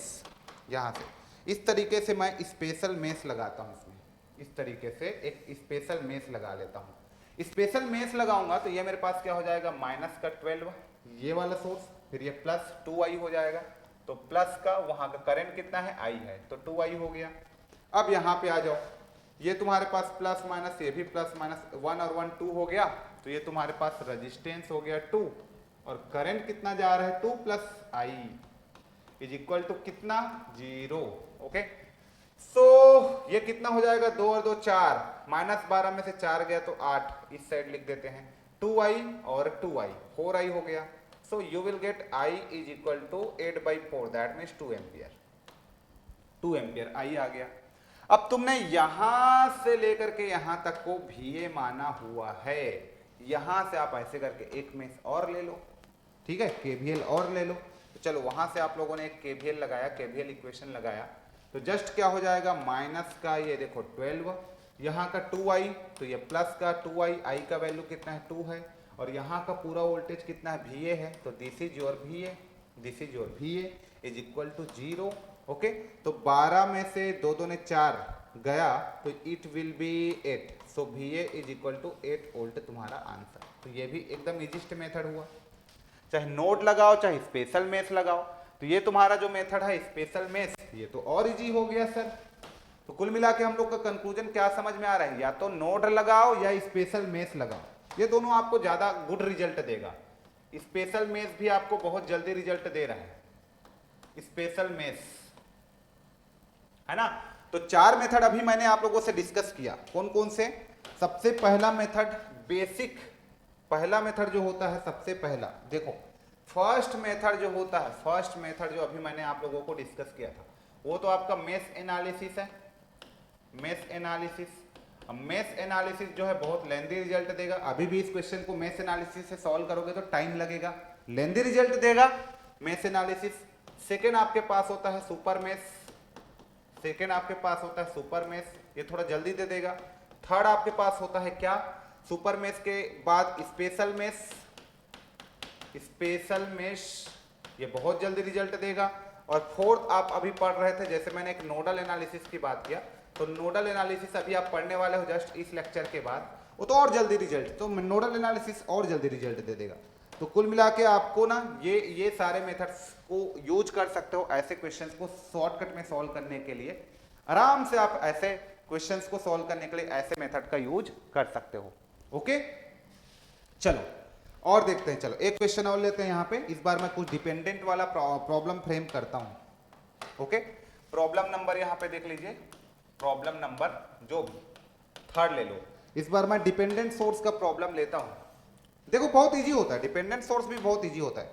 यहाँ से इस तरीके से मैं स्पेशल मेथ लगाता हूँ इसमें, इस तरीके से एक स्पेशल मेथ लगा लेता हूँ। स्पेशल मेथ लगाऊंगा तो ये मेरे पास क्या हो जाएगा, माइनस का 12 ये वाला सोर्स, फिर ये प्लस 2I हो जाएगा, तो प्लस का वहां का करंट कितना है, I है, तो 2I हो गया। अब यहाँ पे आ जाओ, ये तुम्हारे पास प्लस माइनस, ये भी प्लस माइनस, 1 और 1 2 हो गया, तो ये तुम्हारे पास रेजिस्टेंस हो गया 2 और करंट कितना जा रहा है, 2 plus I is equal to कितना, 0, ओके। सो ये कितना हो जाएगा, 2 और 2 4, माइनस 12 में से 4 गया तो 8, इस साइड लिख देते हैं, 2I और 2I 4I हो गया। So you will get I is equal to 8/4, that means 2 ampere, 2 ampere I आ गया। अब तुमने यहां से लेकर के यहां तक को VA माना हुआ है, यहां से आप ऐसे करके एक मेश और ले लो, ठीक है, KVL और ले लो। तो चलो वहां से आप लोगों ने एक KVL लगाया, KVL इक्वेशन लगाया, तो जस्ट क्या हो जाएगा, माइनस का ये देखो 12, यहाँ का 2I, तो ये प्लस का 2I, I का वैल्यू कितना है, 2 है, और यहाँ का पूरा वोल्टेज कितना है, VA है, तो this is your VA, this is your VA is equal to 0, okay. तो 12 में से 2 2 ने 4 गया तो it will be 8, so VA is equal to 8 volt तुम्हारा आंसर। तो ये भी एकदम इजीस्ट मेथड हुआ, चाहे नोड लगाओ चाहे स्पेशल मेथ लगाओ। तो ये तुम्हारा जो मेथड है स्पेशल मेथ, ये तो और इजी हो गया सर। तो कुल मिला के हम लोग का कंक्लूजन क्या समझ में आ रहा है, या तो नोड लगाओ या स्पेशल मेथ लगाओ, ये दोनों आपको ज्यादा गुड रिजल्ट देगा। स्पेशल मेथ भी आपको बहुत जल्दी रिजल्ट दे रहा है, स्पेशल मेथ, है ना। तो 4 मेथड अभी मैंने आप लोगों से डिस्कस किया, कौन कौन से। सबसे पहला मेथड बेसिक, पहला मेथड जो होता है सबसे पहला, देखो फर्स्ट मेथड जो होता है, फर्स्ट मेथड जो अभी मैंने आप लोगों को डिस्कस किया था, वो तो आपका मेश एनालिसिस है, मेश एनालिसिस। मेश एनालिसिस जो है बहुत लेंदी रिजल्ट देगा, अभी भी इस क्वेश्चन को मेश एनालिसिस से सॉल्व करोगे तो टाइम लगेगा, लेंदी रिजल्ट देगा मेश एनालिसिस। सेकेंड आपके पास होता है सुपर मेश, सेकेंड आपके पास होता है सुपर मेश, ये थोड़ा जल्दी दे देगा। थर्ड आपके पास होता है क्या, सुपर मेश के बाद स्पेशल मेश, स्पेशल मेश ये बहुत जल्दी रिजल्ट देगा। और फोर्थ आप अभी पढ़ रहे थे, जैसे मैंने एक नोडल एनालिसिस की बात किया, तो नोडल एनालिसिस अभी आप पढ़ने वाले हो जस्ट इस लेक्चर के बाद, वो तो और जल्दी रिजल्ट, तो नोडल एनालिसिस और जल्दी रिजल्ट दे देगा। तो कुल मिला के आपको ना ये सारे मेथड्स को यूज कर सकते हो ऐसे क्वेश्चंस को शॉर्टकट में सॉल्व करने के लिए। आराम से आप ऐसे क्वेश्चंस को सॉल्व करने के लिए ऐसे मेथड का यूज कर सकते हो, ओके। चलो और देखते हैं, चलो एक क्वेश्चन और लेते हैं यहाँ पे। इस बार मैं कुछ डिपेंडेंट वाला प्रॉब्लम फ्रेम करता हूं। ओके, प्रॉब्लम नंबर यहाँ पे देख लीजिए, प्रॉब्लम नंबर जो थर्ड ले लो। इस बार मैं डिपेंडेंट सोर्स का प्रॉब्लम लेता हूं। देखो बहुत इजी होता है, डिपेंडेंट सोर्स भी बहुत इजी होता है।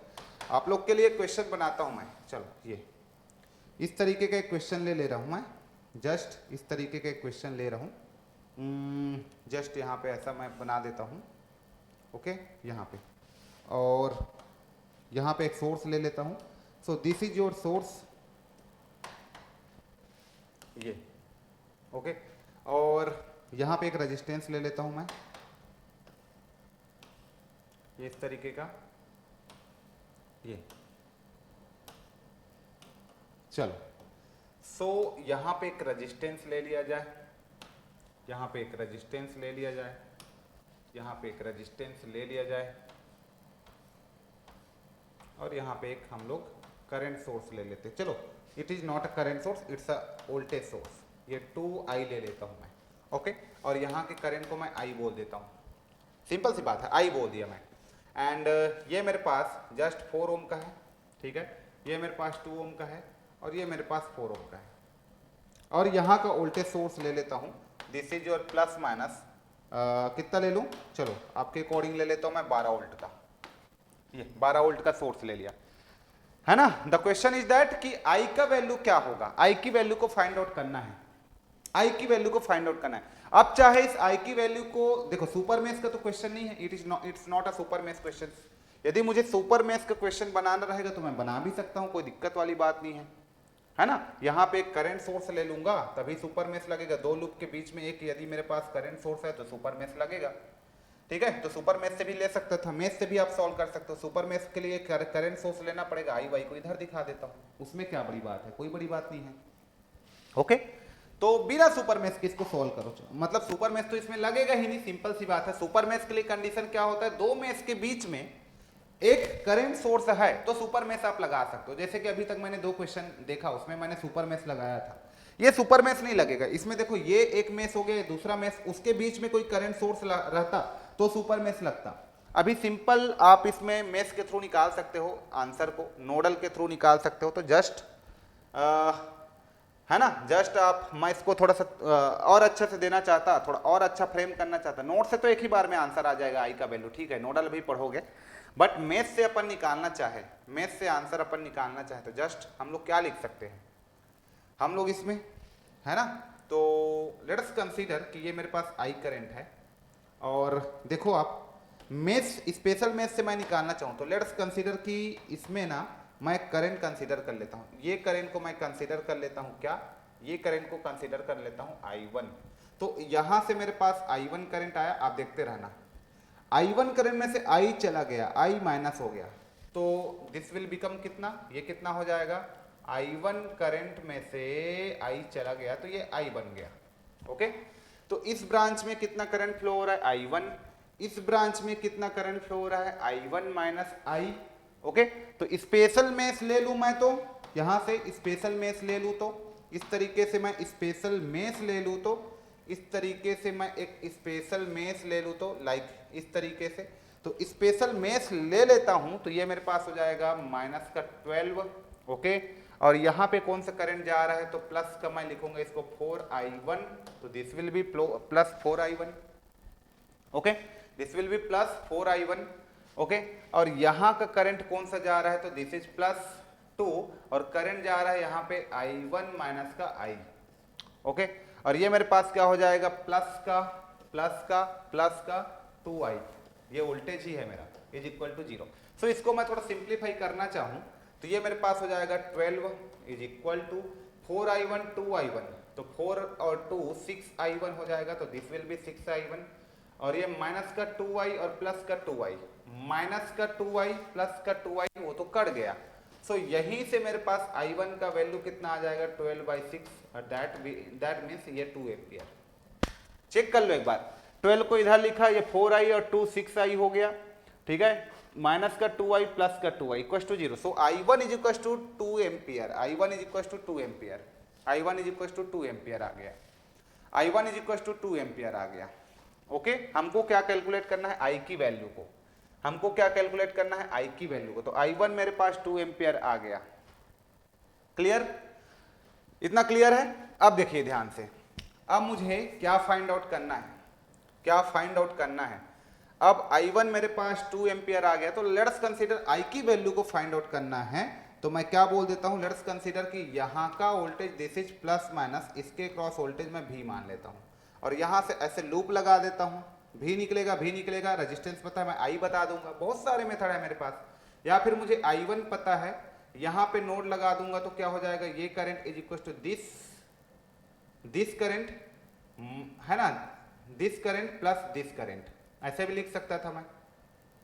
आप लोग के लिए क्वेश्चन बनाता हूं मैं। चलो ये इस तरीके का एक क्वेश्चन ले रहा हूं मैं, जस्ट इस तरीके का एक क्वेश्चन ले रहा हूं। जस्ट यहाँ पे ऐसा मैं बना देता हूं। ओके, यहाँ पे और यहाँ पे एक सोर्स ले लेता हूं। सो दिस इज योर सोर्स, ये ओके। और यहाँ पे एक रेजिस्टेंस ले लेता हूं मैं, ये इस तरीके का, ये चलो। सो यहाँ पे एक रेजिस्टेंस ले लिया जाए, यहाँ पे एक रेजिस्टेंस ले लिया जाए, यहाँ पे एक रेजिस्टेंस ले लिया जाए, और यहाँ पे एक हम लोग करंट सोर्स ले लेते हैं। चलो, it is not a current source, it's a voltage source. ये 2i ले लेता हूँ मैं। ओके, और यहाँ के करंट को मैं i बोल देता हूँ। सिंपल सी बात है, i बोल दिया मैं। एंड ये मेरे पास जस्ट 4 ओम का है, ठीक है। ये मेरे पास 2 ओम का है, और ये मेरे पास 4 ओम का है। और यहाँ का वोल्टेज सोर्स ले लेता हूँ। This is your plus minus कितना ले लूँ, चलो आपके अकॉर्डिंग ले लेता हूँ मैं 12 वोल्ट का। ये 12 वोल्ट का सोर्स ले लिया, है ना। द क्वेश्चन इज दैट कि आई का वैल्यू क्या होगा, आई की वैल्यू को फाइंड आउट करना है, आई की वैल्यू को फाइंड आउट करना है। अब चाहे इस आई की वैल्यू को देखो, सुपर मेश का तो क्वेश्चन नहीं है, it's not a super mesh question. यदि मुझे सुपर मेश का क्वेश्चन बनाना रहेगा तो मैं बना भी सकता हूं, कोई दिक्कत वाली बात नहीं है ना। यहाँ पे एक करंट सोर्स ले लूंगा तभी सुपर मेश लगेगा। दो लूप के बीच में एक यदि मेरे पास करंट सोर्स है तो सुपर मेश लगेगा, ठीक है। तो सुपर मेश से भी ले सकता था, मेश से भी आप सॉल्व कर सकते हो। सुपर मेश के लिए करंट सोर्स लेना पड़ेगा, आई वाई को इधर दिखा देता हूँ, उसमें क्या बड़ी बात है, कोई बड़ी बात नहीं है। ओके, तो बिना सुपर मेश के इसको सॉल्व करो। मतलब सुपर मेश तो इसमें लगेगा ही नहीं, सिंपल सी बात है। सुपर मेश के लिए कंडीशन क्या होता है, दो मेश के बीच में एक करंट सोर्स है तो सुपर मेश आप लगा सकते हो। जैसे कि अभी तक मैंने 2 क्वेश्चन देखा, उसमें मैंने सुपर मेश लगाया था। ये सुपर मेश नहीं लगेगा इसमें। देखो ये एक मेश हो गया, दूसरा मेश, उसके बीच में कोई करंट सोर्स रहता तो सुपर मेश लगता। अभी सिंपल आप इसमें मेश के थ्रू निकाल सकते हो आंसर को, नोडल के थ्रू निकाल सकते हो। तो जस्ट है ना, जस्ट आप, मैं इसको थोड़ा सा और अच्छे से देना चाहता, थोड़ा और अच्छा फ्रेम करना चाहता। नोट से तो एक ही बार में आंसर आ जाएगा आई का वैल्यू, ठीक है, नोडल भी पढ़ोगे। बट मेथ से अपन निकालना चाहे, मेथ से आंसर अपन निकालना चाहे तो जस्ट हम लोग क्या लिख सकते हैं, हम लोग इसमें, है ना। तो लेट्स कंसीडर कि ये मेरे पास आई करंट है, और देखो आप मेथ, स्पेशल मेथ से मैं निकालना चाहूँ तो लेट्स कंसीडर कि इसमें ना मैं करंट कंसीडर कर लेता हूँ। ये करंट को मैं कंसीडर कर लेता हूँ क्या, ये करंट को कंसीडर कर लेता हूँ I1। तो यहाँ से मेरे पास I1 करंट आया, आप देखते रहना। I1 करंट में से I चला गया, I माइनस हो गया, तो दिस विल बिकम कितना, ये कितना हो जाएगा, I1 करंट में से I चला गया तो ये I बन गया। ओके, तो इस ब्रांच में कितना करंट फ्लो हो रहा है, I1। इस ब्रांच में कितना करंट फ्लो हो रहा है, I1 माइनस I। ओके, तो स्पेशल मेश ले लूं मैं, तो यहां से स्पेशल मेश ले लूं, तो इस तरीके से मैं स्पेशल मेश ले लूं, तो इस तरीके से मैं एक स्पेशल मेश ले लूं, तो लाइक इस तरीके से, तो स्पेशल मेश ले लेता हूं तो ये मेरे पास हो जाएगा माइनस का 12। ओके, और यहाँ पे कौन सा करंट जा रहा है, तो प्लस का मैं लिखूंगा इसको 4I1, तो this will be plus 4I1। Okay, this will be plus 4I1। Okay, और यहाँ का करंट कौन सा जा रहा है, तो दिस इज +2, और करंट जा रहा है यहाँ पे I1 माइनस का I। ओके, और ये मेरे पास क्या हो जाएगा, प्लस का 2I, ये वोल्टेज ही है मेरा, इज इक्वल टू 0। सो इसको मैं थोड़ा सिंप्लीफाई करना चाहूँ तो ये मेरे पास हो जाएगा 12 is equal to 4I1 2I1, तो 4 और 2 6I1 हो जाएगा, तो दिस विल बी 6I1, और ये माइनस का 2I और प्लस का 2I, माइनस का 2I प्लस का 2I वो तो कट गया। सो यहीं से मेरे पास I1 का वैल्यू कितना आ जाएगा, 12/6, और दैट मीन्स ये 2 एम्पियर। चेक कर लो एक बार, 12 को इधर लिखा, ये 4I और 2 6I हो गया, ठीक है, माइनस का 2I प्लस का 2I equal to 0। So I1 is equal to 2 ampere, I1 is equal to 2 ampere, I1 is equal to 2 ampere आ गया, I1 is equal to 2 ampere आ गया। ओके, हमको क्या कैलकुलेट करना है, I की वैल्यू को। हमको क्या कैलकुलेट करना है, आई की वैल्यू को। तो I1 मेरे पास 2 एम्पियर आ गया। क्लियर, इतना क्लियर है। अब देखिए ध्यान से, अब मुझे क्या फाइंड आउट करना है, क्या फाइंड आउट करना है। अब I1 मेरे पास 2 एम्पियर आ गया, तो लेट्स कंसीडर I की वैल्यू को फाइंड आउट करना है। तो मैं क्या बोल देता हूं, लेट्स कंसीडर कि यहाँ का voltage this is plus minus, इसके क्रॉस वोल्टेज मैं V मान लेता हूँ, और यहाँ से ऐसे लूप लगा देता हूँ। V निकलेगा, V निकलेगा, रेजिस्टेंस पता है, मैं I बता दूंगा। बहुत सारे मेथड है मेरे पास। या फिर मुझे I1 पता है, यहाँ पे नोड लगा दूंगा तो क्या हो जाएगा, ये current is equal to this current, है ना, this current plus this current, ऐसे भी लिख सकता था मैं।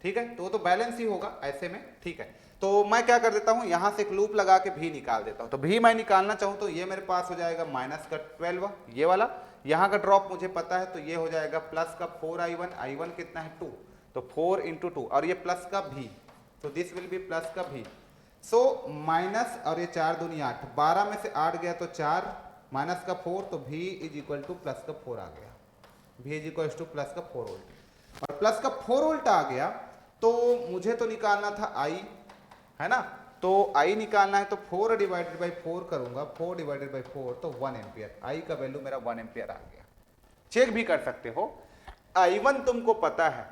ठीक है, तो वो तो बैलेंस ही होगा ऐसे में। ठीक है, तो मैं क्या कर देता हूं, यहां से एक लूप लगा के भी निकाल देता हूं। तो भी मैं निकालना चाहूं तो ये मेरे पास हो जाएगा माइनस का 12, ये वाला। यहां का ड्रॉप मुझे पता है, तो ये हो जाएगा प्लस का 4I1, I1 कितना है 2, तो 4 × 2, और ये प्लस का भी, तो दिस विल बी प्लस का भी। सो माइनस, और ये 4 दूनी 8, 12 में से 8 गया तो 4, माइनस का 4, तो V is equal two plus का 4 आ गया। V is equal two plus का 4 वोल्ट, और प्लस का 4 वोल्ट आ गया। तो मुझे तो निकालना था I, है ना, तो I निकालना है, तो 4 डिवाइडेड बाई 4 करूंगा, 4 डिवाइडेड बाई 4, तो 1 एम्पियर। I का वैल्यू मेरा 1 एम्पियर आ गया। चेक भी कर सकते हो। I1 तुमको पता है,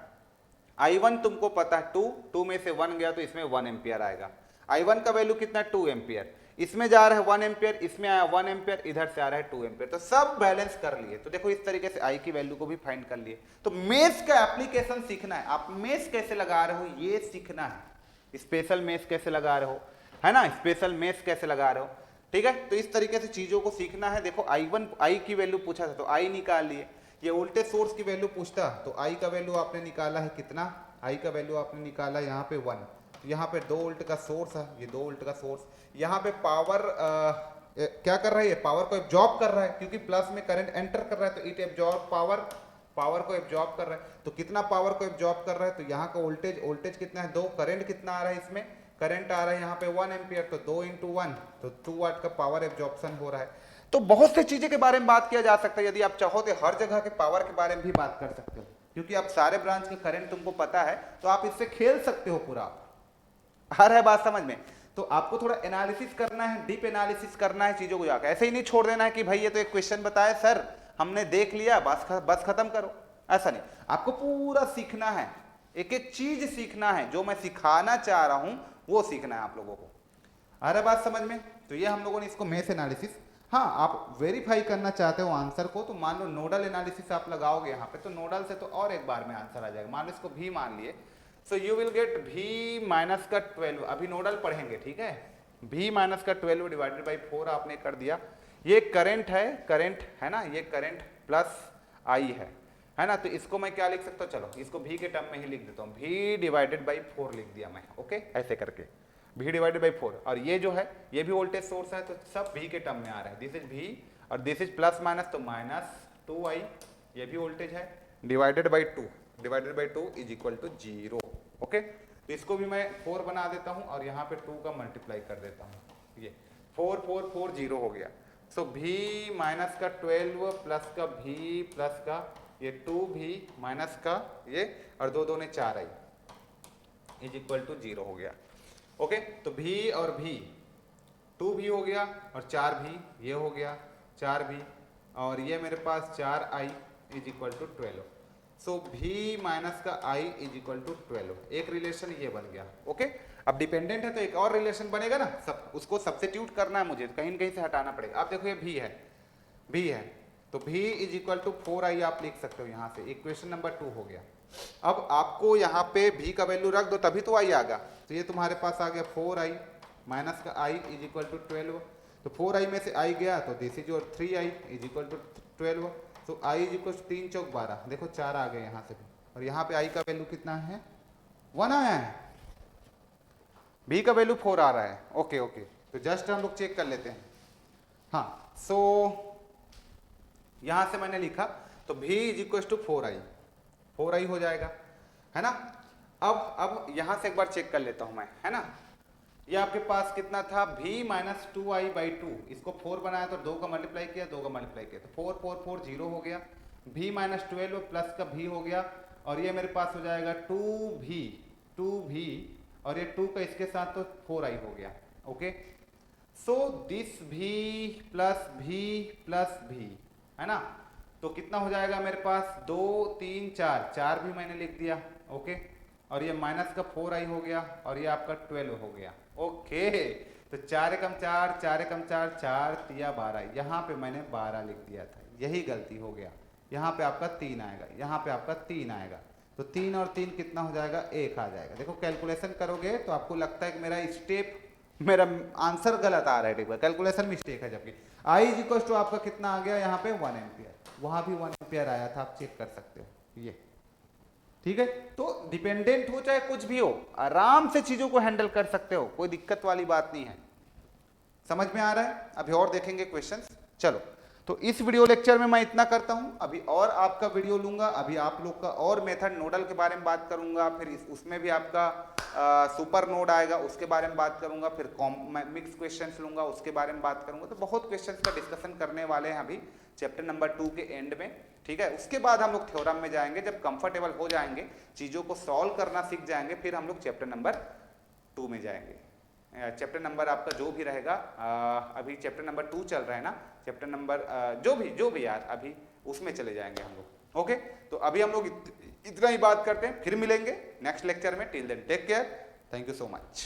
I1 तुमको पता है 2 में से 1 गया तो इसमें 1 एम्पियर आएगा। I1 का वैल्यू कितना, 2 एम्पियर, इसमें जा रहा है 1 एम्पियर, इसमें आया 1 एम्पियर, इधर से आ रहा है 2 एम्पियर, तो सब बैलेंस कर लिए। तो देखो इस तरीके से I की वैल्यू को भी फाइंड कर लिए। तो मेश का एप्लीकेशन सीखना है, आप मेश कैसे लगा रहे हो ये सीखना है। स्पेशल मेश कैसे लगा रहे हो, है ना, स्पेशल मेश कैसे लगा रहे हो। ठीक है, तो इस तरीके से चीजों को सीखना है। देखो I की वैल्यू पूछा था तो I निकाल लिए। ये वोल्टेज सोर्स की वैल्यू पूछता तो I का वैल्यू आपने निकाला है कितना, I का वैल्यू आपने निकाला यहाँ पे 1, यहाँ पे 2 वोल्ट का सोर्स है, ये 2 वोल्ट का सोर्स। यहाँ पे पावर क्या कर रहा है, ये पावर को एब्जॉर्ब कर रहा है, क्योंकि प्लस में करंट एंटर कर रहा है, तो इट एब्जॉर्ब पावर को एब्जॉर्ब कर रहा है। तो कितना पावर को एब्जॉर्ब कर रहा है, तो यहाँ का वोल्टेज कितना है 2, करंट कितना आ रहा है, इसमें करंट आ रहा है यहाँ पे 1 एम्पियर, तो 2 × 1, तो 2 वाट का पावर एब्जॉर्प्शन हो रहा है। तो बहुत सी चीजें के बारे में बात किया जा सकता है। यदि आप चाहो तो हर जगह के पावर के बारे में भी बात कर सकते हो, क्योंकि आप सारे ब्रांच के करंट तुमको पता है, तो आप इससे खेल सकते हो पूरा। हर है बात समझ में। तो आपको थोड़ा एनालिसिस करना है, डीप एनालिसिस करना है चीजों को जाकर। ऐसे ही नहीं छोड़ देना है कि भाई ये तो एक क्वेश्चन बताया सर, हमने देख लिया, बस खत्म करो, ऐसा नहीं। आपको पूरा सीखना है, एक एक चीज सीखना है। जो मैं सिखाना चाह रहा हूं वो सीखना है आप लोगों को। आ रहा बात समझ में। तो ये हम लोगों ने इसको मेश एनालिसिस। हाँ, आप वेरीफाई करना चाहते हो आंसर को, तो मान लो नोडल एनालिसिस आप लगाओगे यहाँ पे, तो नोडल से तो और एक बार में आंसर आ जाएगा। मान लो इसको भी मान लिए, सो you will gate V minus का 12, अभी नोडल पढ़ेंगे, ठीक है। V माइनस का 12 डिवाइडेड बाई 4 आपने कर दिया। ये करंट है ना, ये करंट प्लस I है ना। तो इसको मैं क्या लिख सकता हूँ, चलो इसको V के टर्म में ही लिख देता हूँ, V डिवाइडेड बाई 4 लिख दिया मैं। ओके, ऐसे करके V डिवाइडेड बाई 4, और ये जो है ये भी वोल्टेज सोर्स है, तो सब V के टर्म में आ रहा है। दिस इज V और दिस इज प्लस माइनस, तो माइनस 2I, ये भी वोल्टेज है, divided by 2 is equal to 0। Okay, तो इसको भी मैं 4 बना देता हूं, और यहाँ पे 2 का मल्टीप्लाई कर देता हूं। ये 4 4 4 0 हो गया। सो V माइनस का 12 प्लस का V प्लस का ये 2V माइनस का ये, और 2 2 ने 4I इज इक्वल टू 0 हो गया। ओके, तो V और V 2V हो गया, और 4V ये हो गया 4V, और ये मेरे पास 4I is equal to 12। So V minus का I इज इक्वल टू 12, एक रिलेशन ये बन गया। ओके, अब डिपेंडेंट है तो एक और रिलेशन बनेगा ना, सब उसको सब्स्टिट्यूट करना है मुझे, कहीं न कहीं से हटाना पड़ेगा। आप देखो ये V है, तो V is equal to 4I आप लिख सकते हो यहाँ से। इक्वेशन नंबर 2 हो गया। अब आपको यहाँ पे V का वैल्यू रख दो तभी तो I आएगा। तो ये तुम्हारे पास आ गया 4I माइनस का I इज इक्वल टू 12, तो 4I में से I गया तो दिस इज और 3I इज इक्वल टू 12। तो I इज इक्वल 3 चौक 12, देखो 4 आ गए यहाँ से भी, और यहाँ पे I का वैल्यू कितना है 1 आया है, V का वैल्यू 4 आ रहा है। ओके ओके, तो जस्ट हम लोग चेक कर लेते हैं। हाँ, सो यहाँ से मैंने लिखा तो V is equal to 4I हो जाएगा, है ना। अब यहाँ से एक बार चेक कर लेता हूँ मैं, है ना। ये आपके पास कितना था V माइनस 2I बाई 2, इसको 4 बनाया तो 2 का मल्टीप्लाई किया, 2 का मल्टीप्लाई किया, तो 4 4 4 0 हो गया। V माइनस 12 प्लस का V हो गया, और ये मेरे पास हो जाएगा 2V 2v और ये 2 का इसके साथ तो 4i हो गया। Okay, so this v plus v है ना, तो कितना हो जाएगा मेरे पास 2 3 4 भी मैंने लिख दिया। ओके, और ये माइनस का 4i हो गया और ये आपका 12 हो गया। ओके, तो 4 एकम 4 4 एकम 4 4 तिया 12, यहाँ पे मैंने 12 लिख दिया था, यही गलती हो गया। यहाँ पे आपका 3 आएगा, यहाँ पे आपका 3 आएगा, तो 3 और 3 कितना हो जाएगा 1 आ जाएगा। देखो कैलकुलेशन करोगे तो आपको लगता है कि मेरा आंसर गलत आ रहा है, कैलकुलेशन मिस्टेक है, जबकि आई इज इक्वल टू आपका कितना आ गया यहाँ पे 1 एम्पियर, वहां भी 1 एम्पियर आया था, आप चेक कर सकते हो ये। ठीक है, तो डिपेंडेंट हो चाहे कुछ भी हो, आराम से चीजों को हैंडल कर सकते हो, कोई दिक्कत वाली बात नहीं है। समझ में आ रहा है? अभी और देखेंगे क्वेश्चंस। चलो, तो इस वीडियो लेक्चर में मैं इतना करता हूं, अभी और आपका वीडियो लूंगा, अभी आप लोग का और मेथड नोडल के बारे में बात करूंगा, फिर उसमें भी आपका सुपर नोड आएगा, उसके बारे में बात करूंगा, फिर मिक्स क्वेश्चंस लूंगा, उसके बारे में बात करूंगा। तो बहुत क्वेश्चंस का डिस्कशन करने वाले हैं अभी चैप्टर नंबर 2 के एंड में। ठीक है, उसके बाद हम लोग थ्योरम में जाएंगे, जब कंफर्टेबल हो जाएंगे, चीजों को सॉल्व करना सीख जाएंगे, फिर हम लोग चैप्टर नंबर 2 में जाएंगे। चैप्टर नंबर आपका जो भी रहेगा, अभी चैप्टर नंबर 2 चल रहा है ना, चैप्टर नंबर जो भी यार, अभी उसमें चले जाएंगे हम लोग। ओके, तो अभी हम लोग इतना ही बात करते हैं, फिर मिलेंगे नेक्स्ट लेक्चर में। Till then take care, thank you so much.